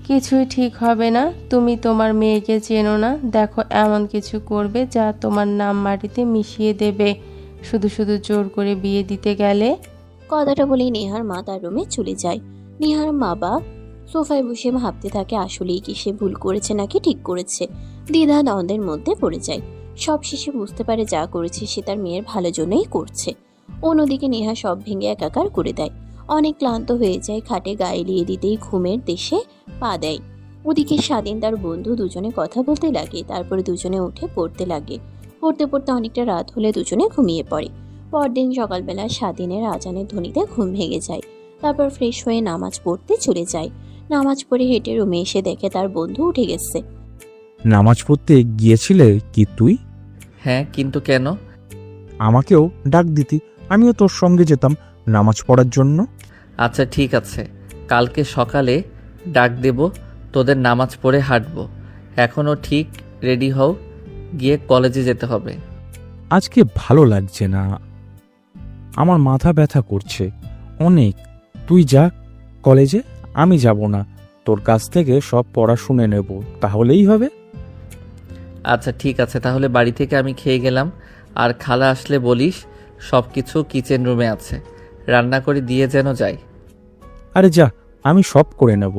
কিছুই ঠিক হবে না। তুমি তোমার মেয়েকে চেনো না। দেখো, এমন কিছু করবে যা তোমার নাম মাটিতে মিশিয়ে দেবে, শুধু শুধু জোর করে বিয়ে দিতে গেলে। কথাটা বলেই নেহার মা তার রুমে চলে যায়। নেহার বাবা সোফায় বসে ভাবতে থাকে আসলেই কি সে ভুল করেছে নাকি ঠিক করেছে। দ্বিধা দ্বন্দ্বের মধ্যে পড়ে যায়। সব শেষে বুঝতে পারে যা করেছে সে তার মেয়ের ভালো জন্যই করছে। অন্যদিকে নেহা সব ভেঙে একাকার করে দেয়। অনেক ক্লান্ত হয়ে যায়, খাটে গায়ে লিয়ে দিতেই ঘুমের দেশে পা দেয়। ওদিকে স্বাধীন তার বন্ধু দুজনে কথা বলতে লাগে। তারপরে দুজনে উঠে পড়তে লাগে। পড়তে পড়তে অনেকটা রাত হলে দুজনে ঘুমিয়ে পড়ে। পরদিন সকালবেলা স্বাধীনের আজানের ধ্বনিতে ঘুম ভেঙে যায়। তারপর ফ্রেশ হয়ে নামাজ পড়তে চলে যায়। নামাজ পড়ে হেঁটে রুমে এসে দেখে তার বন্ধু উঠে গেছে। নামাজ পড়তে গিয়েছিলে কি তুই? হ্যাঁ, কিন্তু কেন? আমাকেও ডাক দিতি, আমিও তোর সঙ্গে যেতাম। নামাজ পড়ার জন্য। আচ্ছা ঠিক আছে, কালকে সকালে ডাক দেব, তোদের নামাজ পড়ে হাঁটবো। এখনও ঠিক রেডি হও, গিয়ে কলেজে যেতে হবে। আজকে ভালো লাগছে না, আমার মাথা ব্যথা করছে অনেক। তুই যা কলেজে, আমি যাব না। তোর কাছ থেকে সব পড়া শুনে নেব, তাহলেই হবে। আচ্ছা ঠিক আছে, তাহলে বাড়ি থেকে আমি খেয়ে গেলাম। আর খালা আসলে বলিস সব কিছু কিচেন রুমে আছে, রান্না করে দিয়ে যেন যাই। আরে যা, আমি সব করে নেব।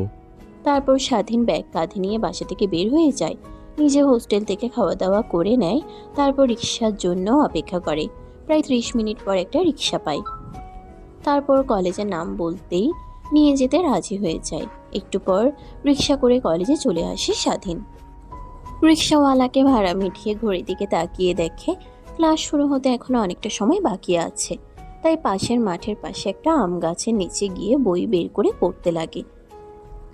তারপর স্বাধীন ব্যাগ কাঁধে নিয়ে বাসা থেকে বের হয়ে যায়। নিজে হোস্টেল থেকে খাওয়া দাওয়া করে নেয়। তারপর রিক্সার জন্য অপেক্ষা করে। প্রায় 30 মিনিট পর একটা রিক্সা পায়। তারপর কলেজের নাম বলতেই নিয়ে যেতে রাজি হয়ে যায়। একটু পর রিক্সা করে কলেজে চলে আসে স্বাধীন। রিক্সাওয়ালাকে ভাড়া মিটিয়ে ঘড়ির দিকে তাকিয়ে দেখে ক্লাস শুরু হতে এখনো অনেকটা সময় বাকি আছে। তাই পাশের মাঠের পাশে একটা আম গাছের নিচে গিয়ে বই বের করে পড়তে লাগে।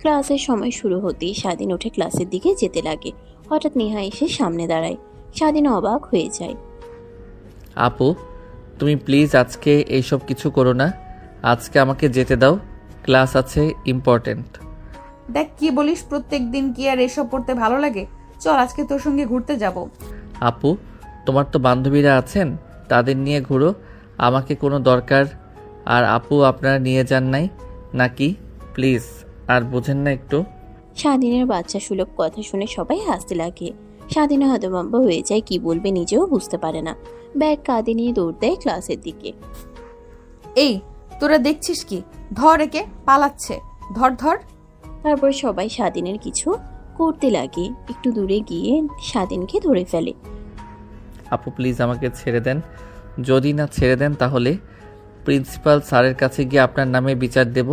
ক্লাসের সময় শুরু হতেই স্বাধীন উঠে ক্লাসের দিকে যেতে লাগে। হঠাৎ নেহা এসে সামনে দাঁড়ায়। স্বাধীন অবাক হয়ে যায়। আপু, তুমি প্লিজ আজকে এইসব কিছু করো না। আজকে আমাকে যেতে দাও, ক্লাস আছে ইম্পর্টেন্ট। দেখ কি বলিস, প্রত্যেক দিন কি আর এসব পড়তে ভালো লাগে? চল আজকে তোর সঙ্গে ঘুরতে যাব। আপু, তোমার তো বান্ধবীরা আছেন, তাদের নিয়ে ঘুরো, আমাকে কোনো দরকার। আর আপু আপনারা নিয়ে যান নাই নাকি? প্লিজ, আর বোঝেন না একটু? স্বাধীনের বাচ্চা সুলভ কথা শুনে সবাই হাসতে লাগে। স্বাধীন হতভম্ব হয়ে যায়, কি বলবে নিজেও বুঝতে পারে না। ব্যাগ কাঁধে নিয়ে দৌড় দেয় ক্লাসের দিকে। এই তোরা দেখছিস কি? ধর একে, পালাচ্ছে, ধর ধর। তারপর সবাই স্বাধীনের কিছু করতে লাগে। একটু দূরে গিয়ে স্বাধীনকে ধরে ফেলে। আপু প্লিজ আমাকে ছেড়ে দেন, যদি না ছেড়ে দেন তাহলে প্রিন্সিপাল স্যারের কাছে গিয়ে আপনার নামে বিচার দেব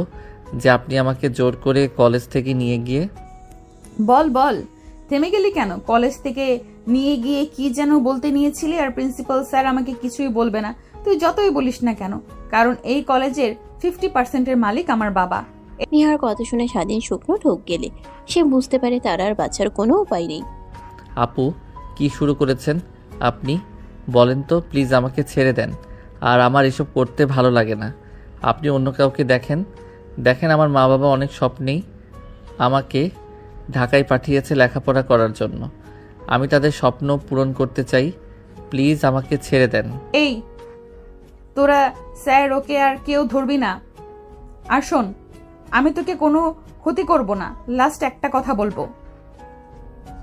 যে আপনি আমাকে জোর করে কলেজ থেকে নিয়ে গিয়ে। বল বল, থেমে গেলি কেন? কলেজ থেকে নিয়ে গিয়ে কি যেন বলতে নিয়েছিলি, আর প্রিন্সিপাল স্যার আমাকে কিছুই বলবে না। তুই যতই বলিস না কেন, কারণ এই কলেজের 50%-এর মালিক আমার বাবা। নেহার কথা শুনে স্বাধীন শুকনো ঢোক গেলে। সে বুঝতে পারে তার আর বাঁচার কোনো উপায় নেই। আপু কি শুরু করেছেন আপনি? বলেন তো প্লিজ, আমাকে ছেড়ে দেন। আর আমার এসব করতে ভালো লাগে না। আপনি অন্য কাউকে দেখেন। আমার মা বাবা অনেক স্বপ্নেই আমাকে ঢাকায় পাঠিয়েছে লেখাপড়া করার জন্য। আমি তাদের স্বপ্ন পূরণ করতে চাই। প্লিজ আমাকে ছেড়ে দেন। এই তোরা স্যার ওকে আর কেউ ধরবি না। আর শোন, আমি তোকে কোনো ক্ষতি করব না। লাস্ট একটা কথা বলবো,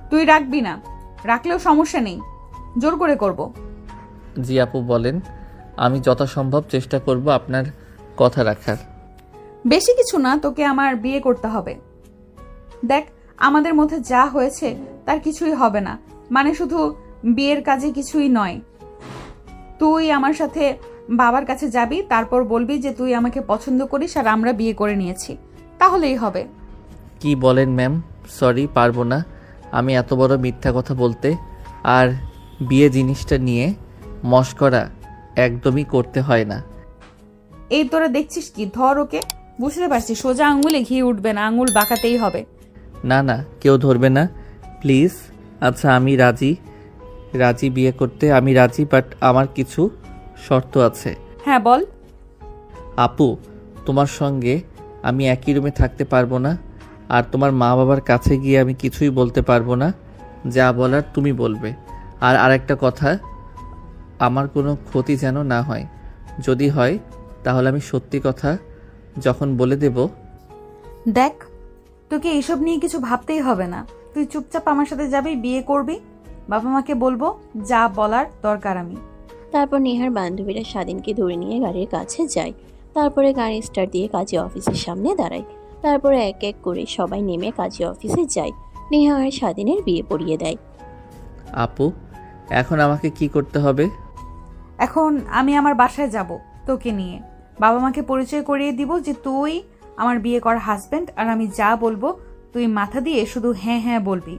তুই রাখবি না, রাখলেও সমস্যা নেই, জোর করে করব। জি আপু বলেন, আমি যথাসম্ভব চেষ্টা করব আপনার কথা রাখার। বেশি কিছু না, তোকে আমার বিয়ে করতে হবে। দেখ, আমাদের মধ্যে যা হয়েছে তার কিছুই হবে না, মানে শুধু বিয়ের কাজে কিছুই নয়। তুই আমার সাথে বাবার কাছে যাবি, তারপর বলবি যে তুই আমাকে পছন্দ করিস আর আমরা বিয়ে করে নিয়েছি, তাহলেই হবে। কি বলেন ম্যাম? সরি, পারবো না আমি এত বড় মিথ্যা কথা বলতে। আর বিয়ে জিনিসটা নিয়ে মশকরা একদমই করতে হয় না। এই তোরা দেখছিস কি? ধর ওকে। বুঝতে পারছি সোজা আঙুলে ঘি উঠবে না, আঙুল বাঁকাতেই হবে। না না, কেউ ধরবে না প্লিজ। আচ্ছা আমি রাজি বিয়ে করতে আমি রাজি, বাট আমার কিছু শর্ত আছে। হ্যাঁ বল। আপু, তোমার সঙ্গে আমি একই রুমে থাকতে পারবো না। আর তোমার মা বাবার কাছে গিয়ে আমি কিছুই বলতে পারবো না, যা বলার তুমি বলবে। আর আরেকটা কথা, আমার কোনো ক্ষতি যেন না হয়। যদি হয় তাহলে আমি সত্যি কথা যখন বলে দেব। দেখ, তোকে এইসব নিয়ে কিছু ভাবতেই হবে না। তুই চুপচাপ আমার সাথে যাবি, বিয়ে করবি, বাবা মাকে বলবো যা বলার দরকার আমি। তারপর নেহার বান্ধবীরা স্বাধীনকে ধরে নিয়ে গাড়ির কাছে যায়। তারপরে গাড়ি স্টার্ট দিয়ে কাজী অফিসের সামনে দাঁড়ায়। তারপরে এক এক করে সবাই নেমে কাজী অফিসে যায়। নেহা আর স্বাধীনের বিয়ে পড়িয়ে দেয়। আপু, এখন আমাকে কি করতে হবে? এখন আমি আমার বাসায় যাব তোকে নিয়ে। বাবা মাকে পরিচয় করিয়ে দিব যে তুই আমার বিয়ে করা হাজবেন্ড, আর আমি যা বলবো তুই মাথা দিয়ে শুধু হ্যাঁ হ্যাঁ বলবি।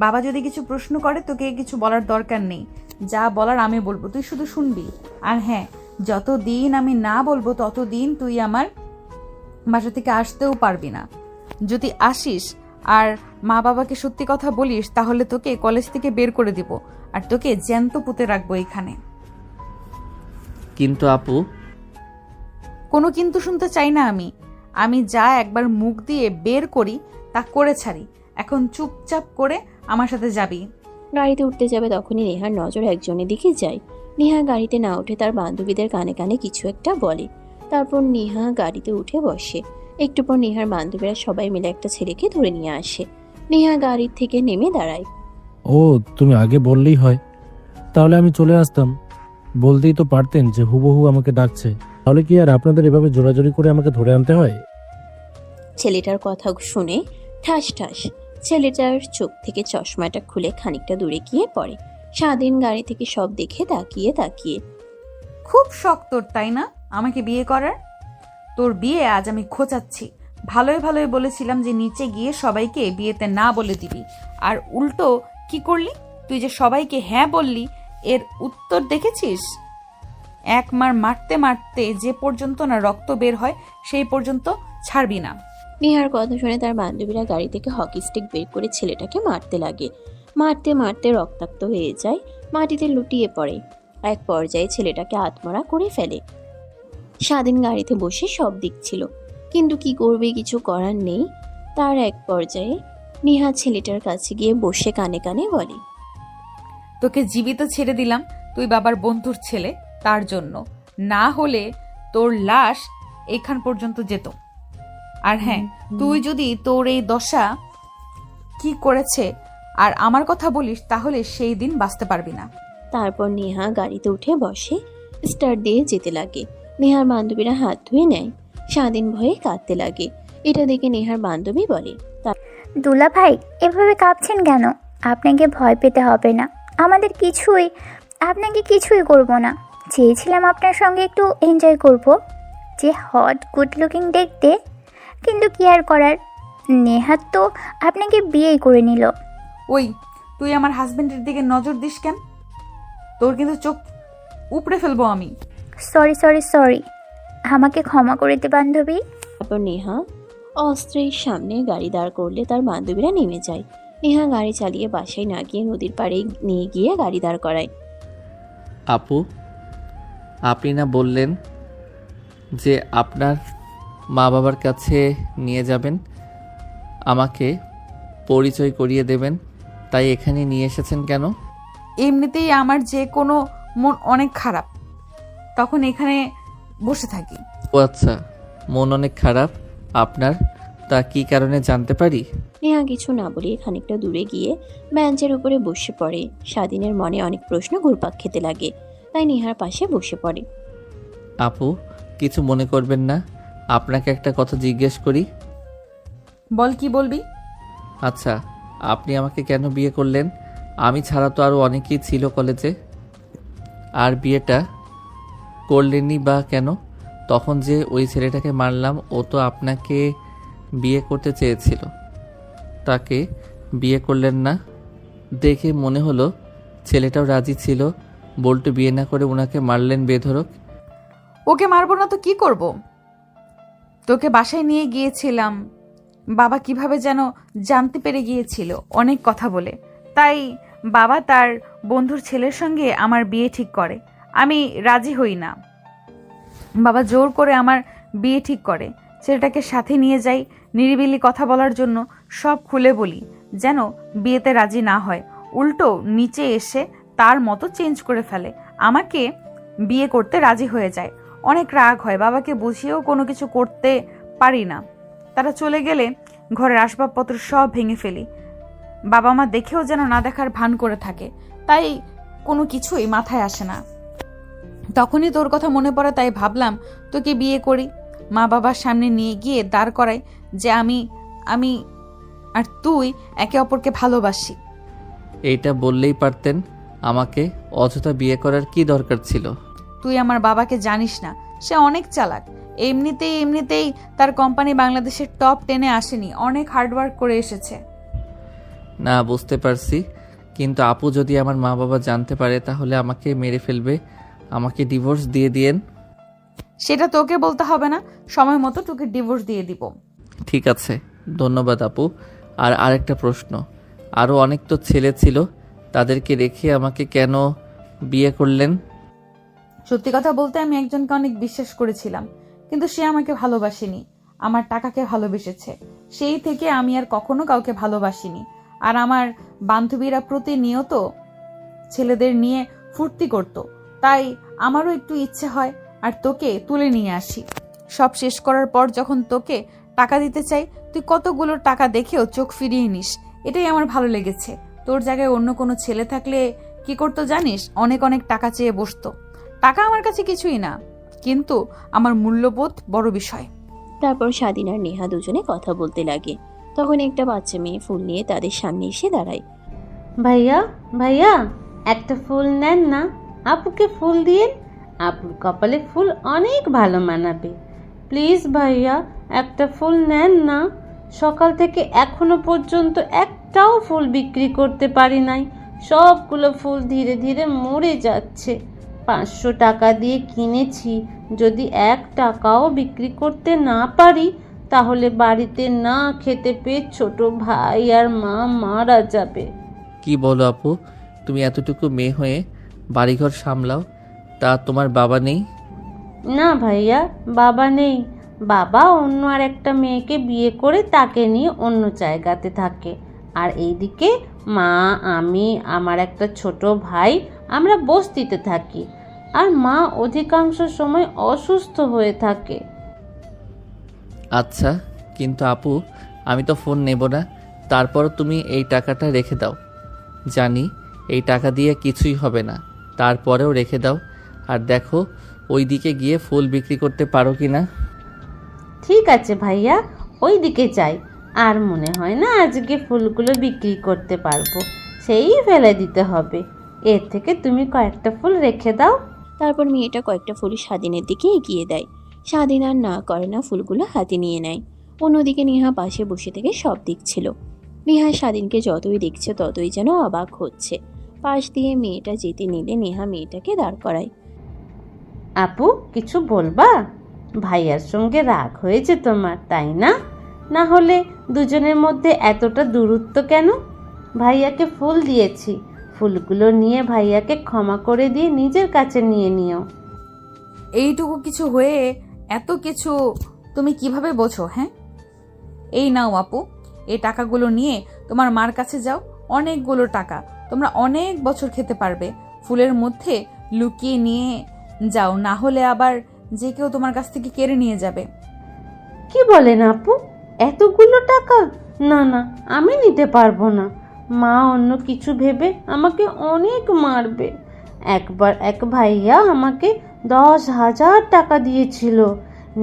বাবা যদি কিছু প্রশ্ন করে তোকে কিছু বলার দরকার নেই, যা বলার আমি বলবো, তুই শুধু শুনবি। আর হ্যাঁ, যতদিন আমি না বলবো ততদিন তুই আমার বাসা থেকে আসতেও পারবি না। যদি আসিস আর মা বাবাকে সত্যি কথা বলিস তাহলে তোকে কলেজ থেকে বের করে দিব, আর তোকে জ্যান্ত পুঁতে রাখবো এখানে। কিন্তু আপু, কোনো কিন্তু শুনতে চাই না আমি যা একবার মুখ দিয়ে বের করি তা করে ছাড়ি। এখন চুপচাপ করে আমার সাথে যাবি। গাড়িতে উঠতে যাবে তখনই নেহার নজর একজনের দিকে যায়। নেহা গাড়িতে না উঠে তার বান্ধবীদের কানে কানে কিছু একটা বলে। তারপর নেহা গাড়িতে উঠে বসে। একটু পর নেহার বান্ধবীরা সবাই মিলে একটা ছেলেকে ধরে নিয়ে আসে। নেহা গাড়ির থেকে নেমে দাঁড়ায়। ও, তুমি আগে বললেই হয়, তাহলে আমি চলে আসতাম। বলতেই তো পারতেন যে হুবহু আমাকে ডাকছে। তাহলে কি আর আপনাদের এভাবে জোরাজোরি করে আমাকে ধরে আনতে হয়? ছেলেটার কথা শুনে ঠাস ঠাস ছেলেটার চোখ থেকে চশমাটা খুলে খানিকটা দূরে গিয়ে পড়ে। স্বাধীন গাড়ি থেকে সব দেখে তাকিয়ে তাকিয়ে। খুব শখ তোর, তাই না, আমাকে বিয়ে করার? তোর বিয়ে আজ আমি খোঁচাচ্ছি। ভালোই ভালোই বলেছিলাম যে নিচে গিয়ে সবাইকে বিয়েতে না বলে দিবি, আর উল্টো কি করলি? তুই যে সবাইকে হ্যাঁ বললি, এর উত্তর দেখেছিস? এক মার মারতে মারতে যে পর্যন্ত না রক্ত বের হয় সেই পর্যন্ত ছাড়বি না। নেহার কথা শুনে তার বান্ধবীরা গাড়ি থেকে হকি স্টিক বের করে ছেলেটাকে মারতে লাগে। মারতে মারতে রক্তাক্ত হয়ে যায়, মাটিতে লুটিয়ে পড়ে। এক পর্যায়ে ছেলেটাকে আত্মরা করে ফেলে। স্বাধীন গাড়িতে বসে সব দেখছিল, কিন্তু কি করবে, কিছু করার নেই। তার এক পর্যায়ে নেহা ছেলেটার কাছে গিয়ে বসে কানে কানে বলে, তোকে জীবিত ছেড়ে দিলাম তুই বাবার বন্ধুর ছেলে, তার জন্য। না হলে তোর লাশ এখান পর্যন্ত যেত। আর হ্যাঁ, তুই যদি তোর এই দশা কি করেছে আর আমার কথা বলিস, তাহলে সেই দিন বাঁচতে পারবি না। তারপর নেহা গাড়িতে উঠে বসে, স্টার্ট দিয়ে যেতে লাগে। নেহার বান্ধবীরা হাত ধুয়ে নেয়। স্বাধীন ভয়ে কাঁদতে লাগে। এটা দেখে নেহার বান্ধবী বলে, দুলা ভাই, এভাবে কাঁপছেন কেন? আপনাকে ভয় পেতে হবে না। আপনাকে কিছুই করব না। চেয়েছিলাম আপনার সঙ্গে একটু এনজয় করব, যে হট গুড লুকিং দেখতে, কিন্তু কি আর করার, নেহাত তো আপনাকে বিয়েই করে নিল। ওই, তুই আমার হাজবেন্ডের দিকে নজর দিস কেন? তোর কিন্তু চোখ উপড়ে ফেলবো আমি। সরি, আমাকে ক্ষমা করে দে বান্ধবী। তারপর নেহা অস্ত্রের সামনে গাড়ি দাঁড় করলে তার বান্ধবীরা নেমে যায়। নেহা গাড়ি চালিয়ে বাসায় না গিয়ে নদীর পাড়ে নিয়ে গিয়ে গাড়ি দাঁড় করায়। আপু, আপনি না বললেন যে আপনার মা বাবার কাছে নিয়ে যাবেন, আমাকে পরিচয় করিয়ে দেবেন, তাই এখানে নিয়ে এসেছেন কেন? এমনিতেই আমার যে কোনো মন অনেক খারাপ, তখন এখানে বসে থাকি। ও আচ্ছা, মন অনেক খারাপ আপনার, তা কি কারণে জানতে পারি? নেহা কিছু না বলে খানিকটা দূরে গিয়ে বেঞ্চের উপরে বসে পড়ে। স্বাধীনের মনে অনেক প্রশ্ন ঘুরপাক খেতে লাগে, তাই নেহার পাশে বসে পড়ে। আপু, কিছু মনে করবেন না, আপনাকে একটা কথা জিজ্ঞেস করি? বল, কি বলবি? আচ্ছা, আপনি আমাকে কেন বিয়ে করলেন? আমি ছাড়া তো আরও অনেকেই ছিল কলেজে, আর বিয়েটা করলেনই বা কেন? তখন যে ওই ছেলেটাকে মারলাম, ও তো আপনাকে বিয়ে করতে চেয়েছিল, তাকে বিয়ে করলেন না? দেখে মনে হলো ছেলেটাও রাজি ছিল, বল্টু বিয়ে না করে ওনাকে মারলেন বেধড়ক। ওকে মারবো না তো কি করব? তোকে বাসায় নিয়ে গিয়েছিলাম, বাবা কিভাবে যেন জানতে পেরে গিয়েছিল অনেক কথা বলে, তাই বাবা তার বন্ধুর ছেলের সঙ্গে আমার বিয়ে ঠিক করে। আমি রাজি হই না, বাবা জোর করে আমার বিয়ে ঠিক করে। ছেলেটাকে সাথে নিয়ে যাই নিরিবিলি কথা বলার জন্য, সব খুলে বলি, যেন বিয়েতে রাজি না হয়। উল্টো নিচে এসে তার মতো চেঞ্জ করে ফেলে, আমাকে বিয়ে করতে রাজি হয়ে যায়। অনেক রাগ হয়, বাবাকে বুঝিয়েও কোনো কিছু করতে পারি না। তারা চলে গেলে ঘরের আসবাবপত্র সব ভেঙে ফেলি। বাবা মা দেখেও যেন না দেখার ভান করে থাকে, তাই কোনো কিছুই মাথায় আসে না। তখনই তোর কথা মনে পড়ে, তাই ভাবলাম তোকে বিয়ে করি, মা বাবার সামনে নিয়ে গিয়ে দাঁড় করাই যে আমি আর তুই একে অপরকে ভালোবাসি। এইটা বললেই পারতেন আমাকে, অযথা বিয়ে করার কি দরকার ছিল? তুই আমার বাবাকে জানিস না, সে অনেক চালাক। এমনিতেই তার কোম্পানি বাংলাদেশের টপ 10-এ আসেনি, অনেক হার্ডওয়ার্ক করে এসেছে। না, বুঝতে পারছি, কিন্তু আপু যদি আমার মা বাবা জানতে পারে তাহলে আমাকে মেরে ফেলবে। আমাকে ডিভোর্স দিয়ে দিয়েন। সেটা তোকে বলতে হবে না, সময় মতো তোকে ডিভোর্স দিয়ে দিব। ঠিক আছে, ধন্যবাদ আপু। আর আরেকটা প্রশ্ন, আরও অনেক তো ছেলে ছিল, তাদেরকে রেখে আমাকে কেন বিয়ে করলেন? সত্যি কথা বলতে আমি একজনকে অনেক বিশ্বাস করেছিলাম, কিন্তু সে আমাকে ভালোবাসেনি, আমার টাকাকে ভালোবেসেছে। সেই থেকে আমি আর কখনো কাউকে ভালোবাসিনি। আর আমার বান্ধবীরা প্রতিনিয়ত ছেলেদের নিয়ে ফুর্তি করত, তাই আমারও একটু ইচ্ছে হয় আর তোকে তুলে নিয়ে আসি। সব শেষ করার পর যখন তোকে টাকা দিতে চাই, তুই কতগুলো টাকা দেখেও চোখ ফিরিয়ে নিস। এটাই আমার ভালো লেগেছে। তোর জায়গায় অন্য কোনো ছেলে থাকলে কি করতো জানিস? অনেক অনেক টাকা চেয়ে বসতো। টাকা আমার কাছে কিছুই না, কিন্তু আমার মূল্যবোধ বড় বিষয়। তারপর স্বাধীন আর নেহা দুজনে কথা বলতে লাগে। তখন একটা বাচ্চা মেয়ে ফুল নিয়ে তাদের সামনে এসে দাঁড়ায়। ভাইয়া ভাইয়া, একটা ফুল নেন না, আপুকে ফুল দিন। আপুর কপালে ফুল অনেক ভালো মানাবে। প্লিজ ভাইয়া, একটা ফুল নেন না। সকাল থেকে এখনো পর্যন্ত একটাও ফুল বিক্রি করতে পারি নাই। সবগুলো ফুল ধীরে ধীরে মরে যাচ্ছে। 500 টাকা দিয়ে কিনেছি, যদি 1 টাকাও বিক্রি করতে না পারি তাহলে বাড়িতে না খেতে পেয়ে ছোট ভাই আর মা মারা যাবে। কি বলো আপু, তুমি এতটুকু মেয়ে হয়ে বাড়িঘর সামলাও, তা তোমার বাবা নেই? না ভাইয়া, বাবা নেই। বাবা অন্য আর একটা মেয়েকে বিয়ে করে তাকে নিয়ে অন্য জায়গাতে থাকে। আর এইদিকে মা, আমি, আমার একটা ছোট ভাই, আমরা বস্তিতে থাকি। আর মা অধিকাংশ সময় অসুস্থ হয়ে থাকে। আচ্ছা, কিন্তু আপু আমি তো ফোন নেব না, তারপর তুমি এই টাকাটা রেখে দাও। জানি এই টাকা দিয়ে কিছুই হবে না, তারপরেও রেখে দাও। আর দেখো ওই দিকে গিয়ে ফুল বিক্রি করতে পারো কি না। ঠিক আছে ভাইয়া, ওই দিকে যাই। আর মনে হয় না আজকে ফুলগুলো বিক্রি করতে পারবো, সেই ফেলে দিতে হবে। এর থেকে তুমি কয়েকটা ফুল রেখে দাও। তারপর মেয়েটা কয়েকটা ফুল স্বাধীনের দিকে এগিয়ে দেয়। স্বাধীন আর না করে না, ফুলগুলো হাতে নিয়ে নেয়। অন্যদিকে নেহা পাশে বসে থেকে সব দেখছিল। নেহা স্বাধীনকে যতই দেখছে ততই যেন অবাক হচ্ছে। পাশ দিয়ে মেয়েটা যেতে নিলে নেহা মেয়েটাকে দাঁড় করায়। আপু, কিছু বলবা? ভাইয়ার সঙ্গে রাগ হয়েছে তোমার, তাই না? না হলে দুজনের মধ্যে এতটা দূরত্ব কেন? ভাইয়াকে ফুল দিয়েছি, ফুলগুলো নিয়ে ভাইয়াকে ক্ষমা করে দিয়ে নিজের কাছে নিয়ে নিও। এইটুকু কিছু হয়ে এত কিছু তুমি কিভাবে বোঝো? হ্যাঁ, এই নাও আপু, এই টাকাগুলো নিয়ে তোমার মার কাছে যাও। অনেকগুলো টাকা, তোমরা অনেক বছর খেতে পারবে। ফুলের মধ্যে লুকিয়ে নিয়ে যাও, না হলে আবার যে কেউ তোমার কাছ থেকে কেড়ে নিয়ে যাবে। কি বলেন আপু, এতগুলো টাকা? না না, আমি নিতে পারবো না। মা অন্য কিছু ভেবে আমাকে অনেক মারবে। একবার এক ভাইয়া আমাকে 10,000 টাকা দিয়েছিল,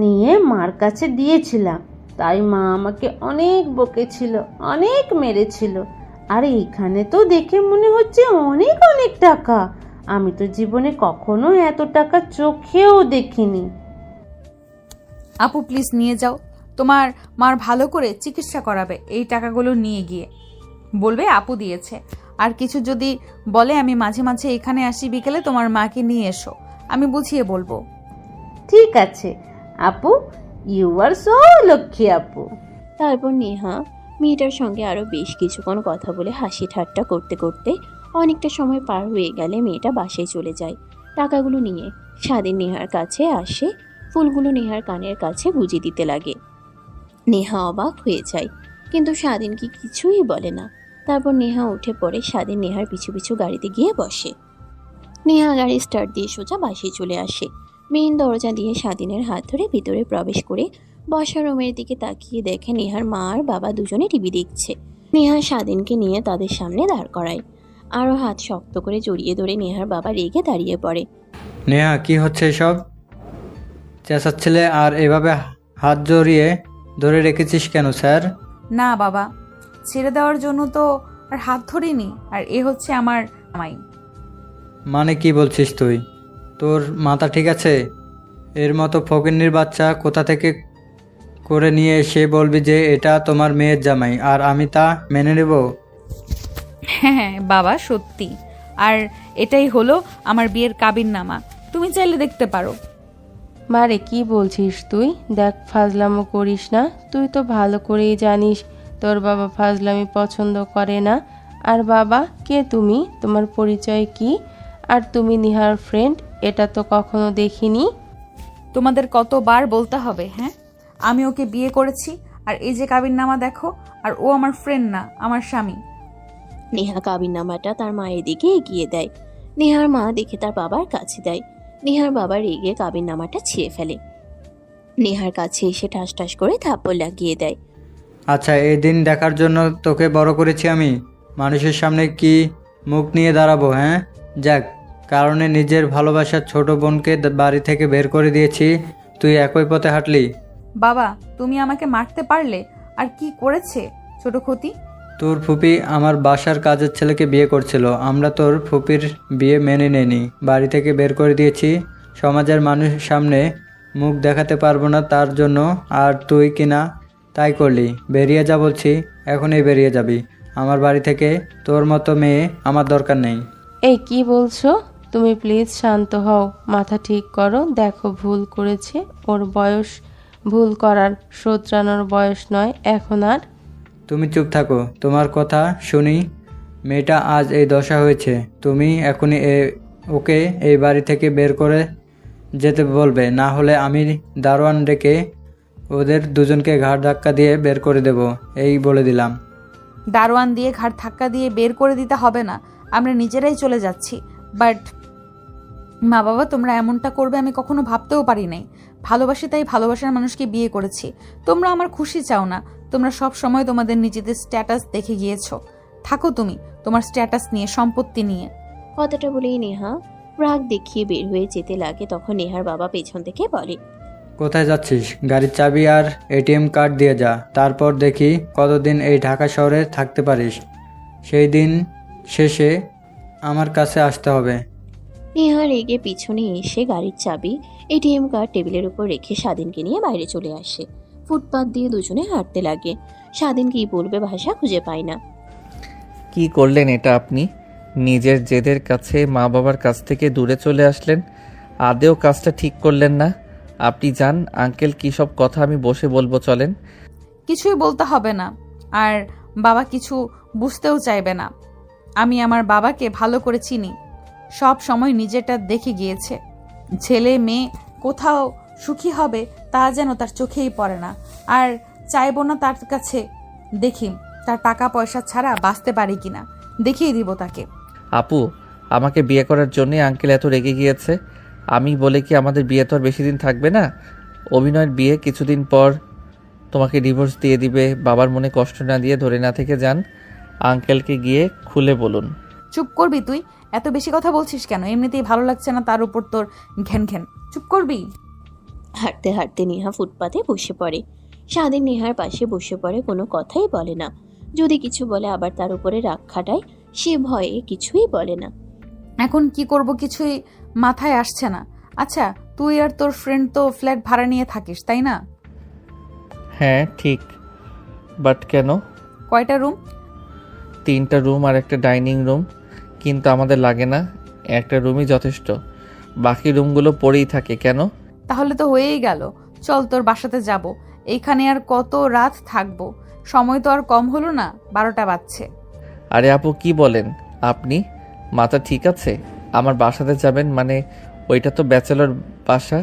নিয়ে মার কাছে দিয়েছিলাম। তাই মা আমাকে অনেক বকেছিল, অনেক মেরেছিল। আর এইখানে তো দেখে মনে হচ্ছে অনেক অনেক টাকা। আমি তো জীবনে কখনো এত টাকা চোখেও দেখিনি। আপু প্লিজ নিয়ে যাও, তোমার মার ভালো করে চিকিৎসা করাবে। এই টাকাগুলো নিয়ে গিয়ে বলবে আপু দিয়েছে। আর কিছু যদি বলে আমি মাঝে মাঝে এখানে আসি, বিকেলে তোমার মাকে নিয়ে এসো, আমি বুঝিয়ে বলবো। ঠিক আছে আপু, ইউ আর সো লক্ষ্মী আপু। তারপর নেহা মেয়েটার সঙ্গে আরো বেশ কিছুক্ষণ কথা বলে হাসি ঠাট্টা করতে করতে অনেকটা সময় পার হয়ে গেলে মেয়েটা বাসায় চলে যায়। টাকাগুলো নিয়ে স্বাধীন নেহার কাছে আসে, ফুলগুলো নেহার কানের কাছে গুঁজে দিতে লাগে। নেহা অবাক হয়ে যায়, কিন্তু স্বাধীন কি কিছুই বলে না। তারপর নেহা উঠে পড়ে, স্বাধীন নেহার পিছু পিছু গাড়িতে গিয়ে বসে। নেহা গাড়ি স্টার্ট দিয়ে সোজা বাসায় চলে আসে। মেইন দরজা দিয়ে স্বাধীনের হাত ধরে ভিতরে প্রবেশ করে বসার রুমের দিকে তাকিয়ে দেখে নেহার মা আর বাবা দুজনে টিভি দেখছে। নেহা স্বাধীনকে নিয়ে তাদের সামনে দাঁড় করায়। আরও হাত শক্ত করে জড়িয়ে ধরে নেহার বাবা রেগে দাঁড়িয়ে পড়ে। নেহা, কি হচ্ছে এসব? চেঁচাচ্ছিলে আর এভাবে হাত জড়িয়ে ধরে রেখেছিস কেন স্যার? না বাবা, ছেড়ে দেওয়ার জন্য তো আর হাত ধরিনি। আর এ হচ্ছে আমার জামাই। মানে কি বলছিস তুই? তোর মাথা ঠিক আছে? এর মতো ফকিন্নির বাচ্চা কোথা থেকে করে নিয়ে এসে বলবি যে এটা তোমার মেয়ের জামাই, আর আমি তা মেনে নেব? হ্যাঁ বাবা, সত্যি। আর এটাই হলো আমার বিয়ের কাবিননামা, তুমি চাইলে দেখতে পারো। মারে, কি বলছিস তুই? দেখ, ফাজলামো করিস না। তুই তো ভালো করেই জানিস তোর বাবা ফাজলামি পছন্দ করে না। আর বাবা, কে তুমি? তোমার পরিচয় কি? আর তুমি নিহার ফ্রেন্ড, এটা তো কখনো দেখিনি। তোমাদের কতবার বলতে হবে? হ্যাঁ, আমি ওকে বিয়ে করেছি, আর এই যে কাবিননামা দেখো, আর ও আমার ফ্রেন্ড না, আমার স্বামী। নেহা কাবিননামাটা তার মায়ের দিকে এগিয়ে দেয়। নেহার মা দেখে তার বাবার কাছে দেয়। নেহার বাবা রেগে কাবিননামাটা ছিঁড়ে ফেলে। নেহার কাছে এসে ঠাস ঠাস করে থাপ্পড় লাগিয়ে দেয়। আচ্ছা, এই দিন দেখার জন্য তোকে বড় করেছি আমি। মানুষের সামনে কি মুখ নিয়ে দাঁড়াবো? হ্যাঁ, যাক, কারণে নিজের ভালোবাসার ছোট বোনকে বাড়ি থেকে বের করে দিয়েছি, তুই একই পথে হাঁটলি। বাবা, তুমি আমাকে মারতে পারলে? আর কি করেছে ছোট ক্ষতি? তোর ফুপি আমার বাসার কাজের ছেলেকে বিয়ে করছিল, আমরা তোর ফুপির বিয়ে মেনে নেইনি, বাড়ি থেকে বের করে দিয়েছি। সমাজের মানুষের সামনে মুখ দেখাতে পারবো না তার জন্য, আর তুই কিনা তাই করলি। বেরিয়ে যা বলছি, এখনই বেরিয়ে যাবি আমার বাড়ি থেকে। তোর মতো মেয়ে আমার দরকার নেই। এই কি বলছো? তুমি প্লিজ শান্ত হও, মাথা ঠিক করো। দেখো, ভুল করেছে, ওর বয়স ভুল করার, শোধরানোর বয়স নয় এখন আর। তুমি চুপ থাকো, তোমার কথা শুনি। মেয়েটা আজ এই দশা হয়েছে, তুমি এখনই ওকে এই বাড়ি থেকে বের করে যেতে বলবে, না হলে আমি দারোয়ান ডেকে ওদের দুজনকে ঘাড় ধাক্কা দিয়ে বের করে দেব, এই বলে দিলাম। দারোয়ান দিয়ে ঘাড় ধাক্কা দিয়ে বের করে দিতে হবে না, আমরা নিজেরাই চলে যাচ্ছি। বাট মা বাবা, তোমরা এমনটা করবে আমি কখনো ভাবতেও পারি নাই। ভালোবাসি তাই ভালোবাসার মানুষকে বিয়ে করেছি। তোমরা আমার খুশি চাও না, তোমরা সব সময় তোমাদের নিজেদের স্ট্যাটাস দেখে গিয়েছো। থাকো তুমি তোমার স্ট্যাটাস নিয়ে, সম্পত্তি নিয়ে। কথাটা বলেই নেহা রাগ দেখিয়ে বের হয়ে যেতে লাগে। তখন নেহার বাবা পেছন থেকে বলে, কোথায় যাচ্ছিস? গাড়ির চাবি আর এটিএম কার্ড দিয়ে যা, তারপর দেখি কতদিন এই ঢাকা শহরে থাকতে পারিস। সেই দিন শেষে আমার কাছে আসতে হবে। নেহা রেগে পিছনে এসে গাড়ির চাবি এটিএম কার্ড টেবিলের উপর রেখে স্বাধীনকে নিয়ে বাইরে চলে আসে। ফুটপাত দিয়ে দুজনে হাঁটতে লাগে। স্বাধীন কি বলবে ভাষা খুঁজে পায় না। কি করলেন এটা আপনি? নিজের জেদের কাছে মা বাবার কাছ থেকে দূরে চলে আসলেন। আদেও কাজটা ঠিক করলেন না। আপনি যান, আঙ্কেল কী সব কথা আমি বসে বলবো, চলেন। কিছুই বলতে হবে না, আর বাবা কিছু বুঝতেও চাইবে না। আমি আমার বাবাকে ভালো করে চিনি, সব সময় নিজেরটা দেখে গিয়েছে। ছেলে মেয়ে কোথাও সুখী হবে তা যেন তার চোখেই পড়ে না, আর চাইবো না তার কাছে দেখি তার টাকা পয়সা ছাড়া বাঁচতে পারি কিনা, দেখিয়ে দিব তাকে। আপু, আমাকে বিয়ে করার জন্যই আঙ্কেল এত রেগে গিয়েছে। আমি বলে কি আমাদের বিয়ে তো আর বেশি দিন থাকবে না। অভিনয়ের বিয়ে, কিছুদিন পর তোমাকে ডিভোর্স দিয়ে দিবে। বাবার মনে কষ্ট না দিয়ে ধরে না থেকে যান, আঙ্কেলকে গিয়ে খুলে বলুন। চুপ করবি তুই? এত বেশি কথা বলছিস কেন? এমনিতেই ভালো লাগছে না, তার উপর তোর ঘ্যান ঘ্যান। চুপ করবি? হাঁটতে হাঁটতে নেহা ফুটপাতে বসে পড়ে। স্বাধীন নেহার পাশে বসে পড়ে, কোনো কথাই বলে না। যদি কিছু বলে আবার তার উপরে রাগ খাটায়, সে ভয়ে কিছুই বলে না। এখন কি করব কিছুই মাথায় আসছে না। আচ্ছা, তুই আর তোর ফ্রেন্ড তো ফ্ল্যাট ভাড়া নিয়ে থাকিস, তাই না? হ্যাঁ ঠিক, বাট কেন? কয়টা রুম? 3টা রুম আর একটা ডাইনিং রুম, কিন্তু আমাদের লাগে না, একটা রুমই যথেষ্ট। বাকি রুমগুলো পড়েই থাকে। কেন? তাহলে তো হয়েই গেল। চল তোর বাসাতে যাব। এইখানে আর কত রাত থাকবো? সময় তো আর কম হলো না, 12টা বাজছে। আরে আপু, কি বলেন আপনি? মাথা ঠিক আছে? আমার বাসাতে যাবেন মানে? ওইটা তো ব্যাচেলর বাসা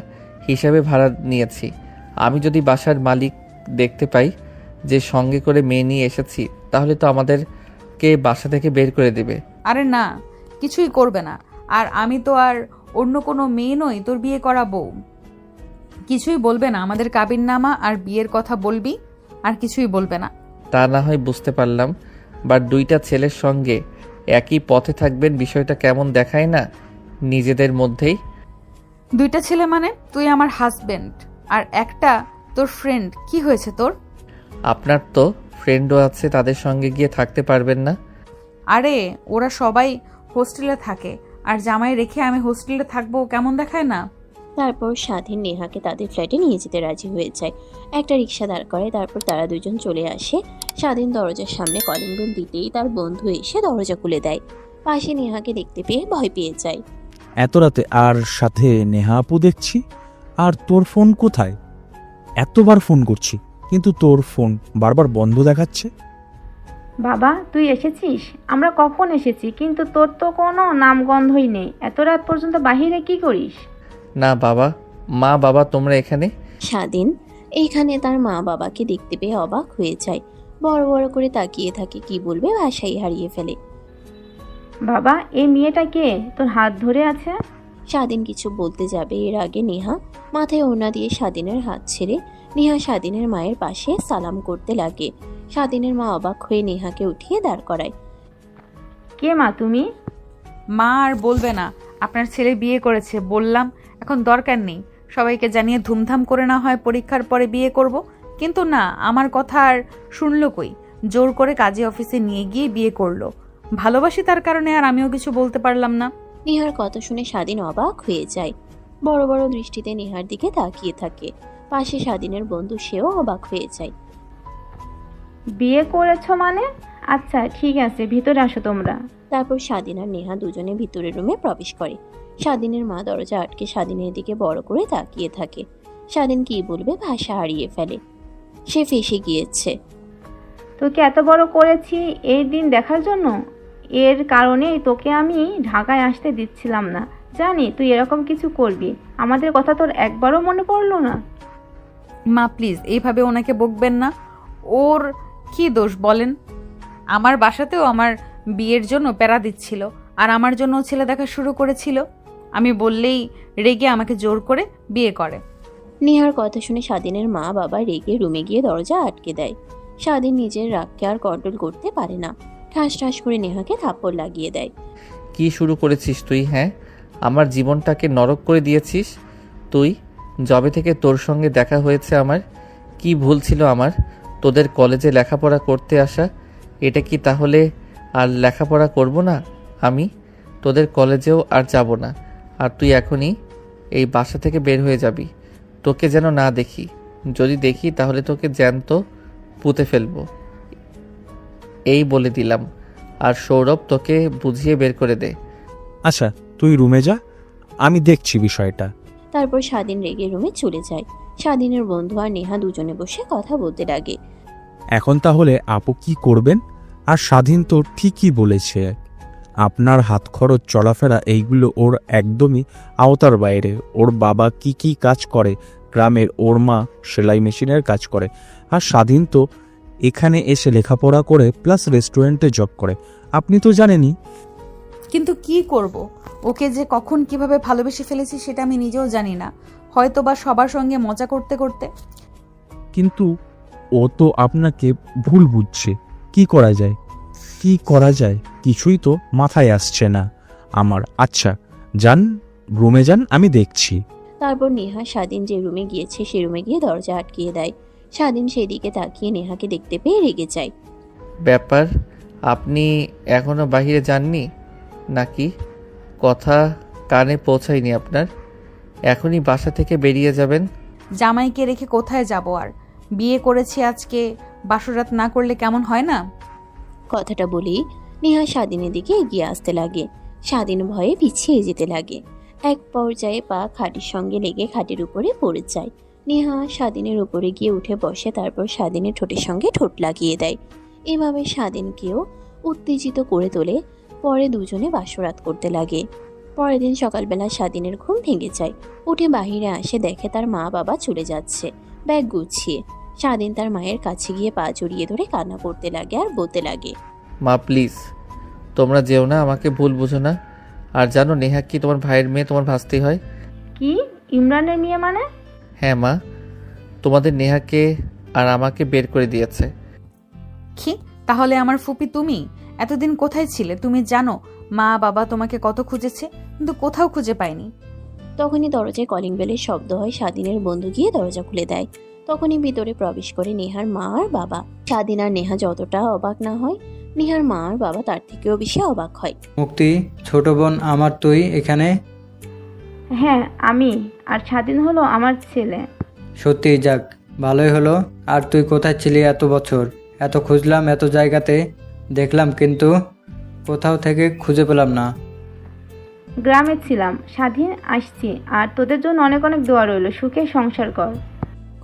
হিসাবে ভাড়া নিয়েছি। আমি যদি বাসার মালিক দেখতে পাই যে সঙ্গে করে মেয়ে নিয়ে এসেছি, তাহলে তো আমাদেরকে বাসা থেকে বের করে দেবে। আরে না, কিছুই করবে না। আর আমি তো আর অন্য কোনো মেয়ে নই তোর বিয়ে করা বউ। কিছুই বলবে না। আমাদের কাবিননামা আর বিয়ের কথা বলবি, আর কিছুই বলবে না। তা না হয় বুঝতে পারলাম, বাট 2টা ছেলের সঙ্গে একই পথে থাকবেন, বিষয়টা কেমন দেখায় না নিজেদের মধ্যেই? 2টা ছেলে মানে? তুই আমার হাজবেন্ড আর একটা তোর ফ্রেন্ড। কি হয়েছে তোর? আপনার তো ফ্রেন্ডও আছে, তাদের সঙ্গে গিয়ে থাকতে পারবেন না? আরে ওরা সবাই হোস্টেলে থাকে, আর জামাই রেখে আমি হোস্টেলে থাকবো, কেমন দেখায় না? তারপর স্বাধীন নেহাকে তাদের ফ্ল্যাটে নিয়ে যেতে রাজি হয়ে যায়। একটা রিক্সা দাঁড় করে, তারপর তারা দুজন চলে আসে। স্বাধীন দরজার সামনে কলিং বেল দিতেই তার বন্ধু এসে দরজা খুলে দেয়। পাশে নেহাকে দেখতে পেয়ে ভয় পেয়ে যায়। এত রাতে আর সাথে নেহা আপু দেখছি। আর তোর ফোন কোথায়? এতবার ফোন করছি কিন্তু তোর ফোন বারবার বন্ধ দেখাচ্ছে। বাবা, তুই এসেছিস? আমরা কখন এসেছি, কিন্তু তোর তো কোনো নামগন্ধই নেই। এত রাত পর্যন্ত বাহিরে কি করিস? না বাবা, মা বাবা তোমরা এখানে? স্বাধীন এইখানে তার মা বাবাকে দেখতে পেয়ে অবাক হয়ে যায়, বড় বড় করে তাকিয়ে থাকে, কি বলবে ভাষাই হারিয়ে ফেলে। বাবা, এই মেয়েটা কে তোর হাত ধরে আছে? স্বাধীন কিছু বলতে যাবে এর আগে নেহা মাথায় ওড়না দিয়ে স্বাধীনের হাত ছেড়ে নেহা স্বাধীনের মায়ের পাশে সালাম করতে লাগে। স্বাধীনের মা অবাক হয়ে নেহাকে উঠিয়ে দাঁড় করায়। কে মা তুমি? মা আর বলবে না, আপনার ছেলে বিয়ে করেছে বললাম, এখন দরকার নেই, সবাইকে জানিয়ে ধুমধাম করে না হয় পরীক্ষার পরে বিয়ে করব। কিন্তু না, আমার কথা আর শুনলো কই, জোর করে কাজী অফিসে নিয়ে গিয়ে বিয়ে করলো। ভালোবাসি তার কারণে, আর আমিও কিছু বলতে পারলাম না। নেহার কথা শুনে স্বাধীন অবাক হয়ে যায়, বড় বড় দৃষ্টিতে নেহার দিকে তাকিয়ে থাকে। পাশে স্বাধীনের বন্ধু, সেও অবাক হয়ে যায়। বিয়ে করেছো মানে? আচ্ছা ঠিক আছে, ভিতরে আসো তোমরা। তারপর স্বাধীন আর নেহা দুজনে ভিতরের রুমে প্রবেশ করে। স্বাধীনের মা দরজা আটকে স্বাধীনের দিকে বড় করে তাকিয়ে থাকে। স্বাধীন কি বলবে ভাষা হারিয়ে ফেলে, সে ফেঁসে গিয়েছে। তোকে এত বড় করেছি এই দিন দেখার জন্য? এর কারণেই তোকে আমি ঢাকায় আসতে দিচ্ছিলাম না, জানি তুই এরকম কিছু করবি। আমাদের কথা তোর একবারও মনে পড়লো না? মা প্লিজ এইভাবে ওনাকে বকবেন না, ওর কি দোষ বলেন? আমার বাসাতেও আমার বিয়ের জন্য প্যারা দিচ্ছিল, আর আমার জন্য ছেলে দেখা শুরু করেছিল। আমি বললেই রেগে আমাকে জোর করে বিয়ে করে। নেহার কথা শুনে স্বাধীনের মা বাবা রেগে রুমে গিয়ে দরজা আটকে দেয়। স্বাধীন নিজের রাগকে আর কন্ট্রোল করতে পারে না, ঠাস ঠাস করে নেহাকে থাপ্পড় লাগিয়ে দেয়। কি শুরু করেছিস তুই? হ্যাঁ, আমার জীবনটাকে নরক করে দিয়েছিস তুই। যবে থেকে তোর সঙ্গে দেখা হয়েছে আমার কি ভুল ছিল আমার তোদের কলেজে লেখাপড়া করতে আসা? এটা কি তাহলে আর লেখাপড়া করব না আমি? তোদের কলেজেও আর যাব না, আর তুই এখনই এই বাসা থেকে বের হয়ে যাবি। তোকে যেন না দেখি, যদি দেখি তাহলে তোকে জ্যান্ত পুঁতে ফেলবো, এই বলে দিলাম। আর সৌরভ, তোকে বুঝিয়ে বের করে দে। আচ্ছা তুই রুমে যা, আমি দেখছি বিষয়টা। তারপর স্বাধীন রেগে রুমে চলে যায়। স্বাধীনের বন্ধু আর নেহা দুজনে বসে কথা বলতে লাগে। এখন তাহলে আপু কি করবেন? আর স্বাধীন তো ঠিকই বলেছে, আপনার হাত খরচ চলাফেরা এইগুলো ওর একদমই আওতার বাইরে। ওর বাবা কি কাজ করে গ্রামের, ওর মা সেলাই মেশিনের কাজ করে, আর স্বাধীন তো এখানে এসে লেখাপড়া করে প্লাস রেস্টুরেন্টে জব করে, আপনি তো জানেনই। কিন্তু কি করব, ওকে যে কখন কিভাবে ভালোবেসে ফেলেছি সেটা আমি নিজেও জানি না, হয়তো বা সবার সঙ্গে মজা করতে করতে। কিন্তু ও তো আপনাকে ভুল বুঝছে, কি করা যায়? কি করা যায় কিছুই তো মাথায় আসছে না আমার। আচ্ছা যান, রুমে যান, আমি দেখছি। তারপর নেহা স্বাধীন যে রুমে গিয়েছে সে রুমে গিয়ে দরজা আটকিয়ে দেয়। স্বাধীন সেদিকে তাকিয়ে নেহাকে দেখতে পেয়ে রেগে যায়। ব্যাপার, আপনি এখনো বাইরে যাননি নাকি? কথা কানে পৌঁছায়নি আপনার? এখনই বাসা থেকে বেরিয়ে যাবেন? জামাইকে রেখে কোথায় যাব? আর বিয়ে করেছি আজকে, বাসরাত না করলে কেমন হয় না? কথাটা বলেই নেহা স্বাধীনের দিকে এগিয়ে আসতে লাগে। স্বাধীন ভয়ে পিছিয়ে যেতে লাগে। এক পর্যায়ে পা খাটের সঙ্গে লেগে খাটের উপরে পড়ে যায়। নেহা স্বাধীনের উপরে গিয়ে উঠে বসে, তারপর স্বাধীনের ঠোঁটের সঙ্গে ঠোঁট লাগিয়ে দেয়। এভাবে স্বাধীনকেও উত্তেজিত করে তোলে। পরে দুজনে বাসরাত করতে লাগে। পরের দিন সকালবেলা স্বাধীনের ঘুম ভেঙে যায়। উঠে বাহিরে আসে, দেখে তার মা বাবা চলে যাচ্ছে ব্যাগ গুছিয়ে। স্বাধীন তার মায়ের কাছে গিয়ে পা জড়িয়ে ধরে কান্না করতে লাগে আর বলতে লাগে, মা প্লিজ তোমরা যেও না, আমাকে ভুল বুঝো না। আর জানো নেহা কি তোমার ভাইয়ের মেয়ে, তোমার ভাস্তি হয়। কি ইমরানের মেয়ে মানে? হ্যাঁ মা, তোমাদের নেহাকে আর আমাকে বের করে দিয়েছে। কি তাহলে আমার ফুপি তুমি? এতদিন কোথায় ছিলে তুমি জানো? মা বাবা তোমাকে কত খুঁজেছে, কিন্তু কোথাও খুঁজে পায়নি। তখনই দরজায় কলিং বেলের শব্দ হয়। স্বাধীনের বন্ধু গিয়ে দরজা খুলে দেয়। তখনই ভিতরে প্রবেশ করে নেহার মা আর বাবা। স্বাধীন আর নেহা যতটা অবাক না হয়, নেহার মা আর বাবা তার থেকেও বেশি অবাক হয়। মুক্তি, ছোট বোন আমার, তুই এখানে? হ্যাঁ আমি, আর স্বাধীন হলো আমার ছেলে। সত্যি, যাক ভালোই হলো। আর তুই কোথায় ছিলি এত বছর? এত খুঁজলাম এত জায়গাতে দেখলাম, কিন্তু কোথাও থেকে খুঁজে পেলাম না। গ্রামে ছিলাম, স্বাধীন আসছি, আর তোদের জন্য অনেক অনেক দোয়া রইল, সুখে সংসার কর।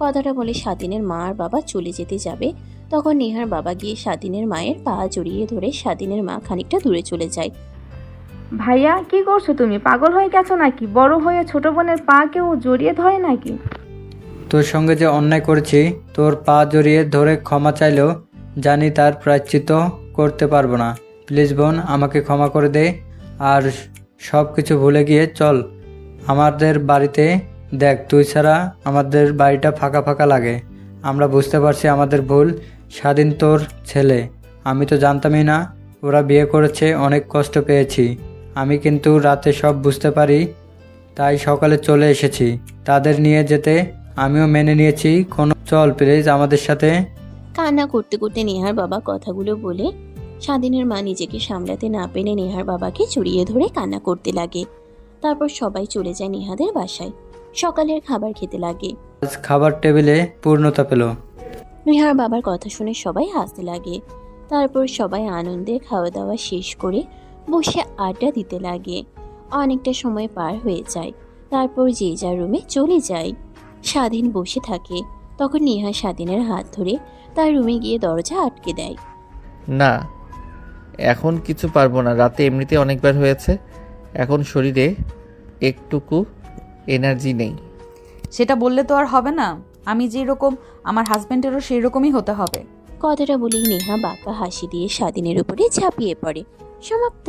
কথাটা বলে স্বাধীনের মা আর বাবা চলে যেতে যাবে, তখন নেহার বাবা গিয়ে স্বাধীনের মায়ের পা জড়িয়ে ধরে স্বাধীনের মা খানিকটা দূরে চলে যায়। ভাইয়া কি করছো তুমি? পাগল হয়ে গেছো নাকি? বড় হয়ে ছোট বোনের পা কেউ জড়িয়ে ধরে নাকি? তোর সঙ্গে যে অন্যায় করেছি, তোর পা জড়িয়ে ধরে ক্ষমা চাইলেও জানি তার প্রায়শ্চিত্ত করতে পারবো না। প্লিজ বোন, আমাকে ক্ষমা করে দে, আর সব কিছু ভুলে গিয়ে চল আমাদের বাড়িতে। দেখ, তুই ছাড়া আমাদের বাড়িটা ফাঁকা ফাঁকা লাগে। আমরা বুঝতে পারছি আমাদের ভুল। স্বাধীন তোর ছেলে, আমি তো জানতামই না ওরা বিয়ে করেছে, অনেক কষ্ট পেয়েছি আমি, কিন্তু রাতে সব বুঝতে পারি, তাই সকালে চলে এসেছি। তাদের নিয়ে যেতে আমিও মেনে নিয়েছি। চল প্লিজ আমাদের সাথে। কান্না করতে করতে নেহার বাবা কথাগুলো বলে স্বাধীনের মা নিজেকে সামলাতে না পেরে নেহার বাবাকে জড়িয়ে ধরে কান্না করতে লাগে। তারপর সবাই চলে যায় নেহাদের বাসায়। সকালের খাবার খেতে লাগে। আজ খাবার টেবিলে পূর্ণতা পেল। নেহার বাবার কথা শুনে সবাই হাসতে লাগে। তারপর সবাই আনন্দে খাওয়া দাওয়া শেষ করে বসে আড্ডা দিতে লাগে। অনেকটা সময় পার হয়ে যায়। তারপর যে যার রুমে চলে যায়। স্বাধীন বসে থাকে। তখন নেহা স্বাধীনের হাত ধরে তার রুমে গিয়ে দরজা আটকে দেয়। না, এখন কিছু পারবো না। রাতে এমনিতে অনেকবার হয়েছে, এখন শরীরে একটুকু এনার্জি নেই। সেটা বললে তো আর হবে না। আমি যেরকম, আমার হাজবেন্ডেরও সেই রকমই হতে হবে। কথাটা বলেই নেহা বাঁকা হাসি দিয়ে স্বাধীনের উপরে ঝাঁপিয়ে পড়ে। সমাপ্ত।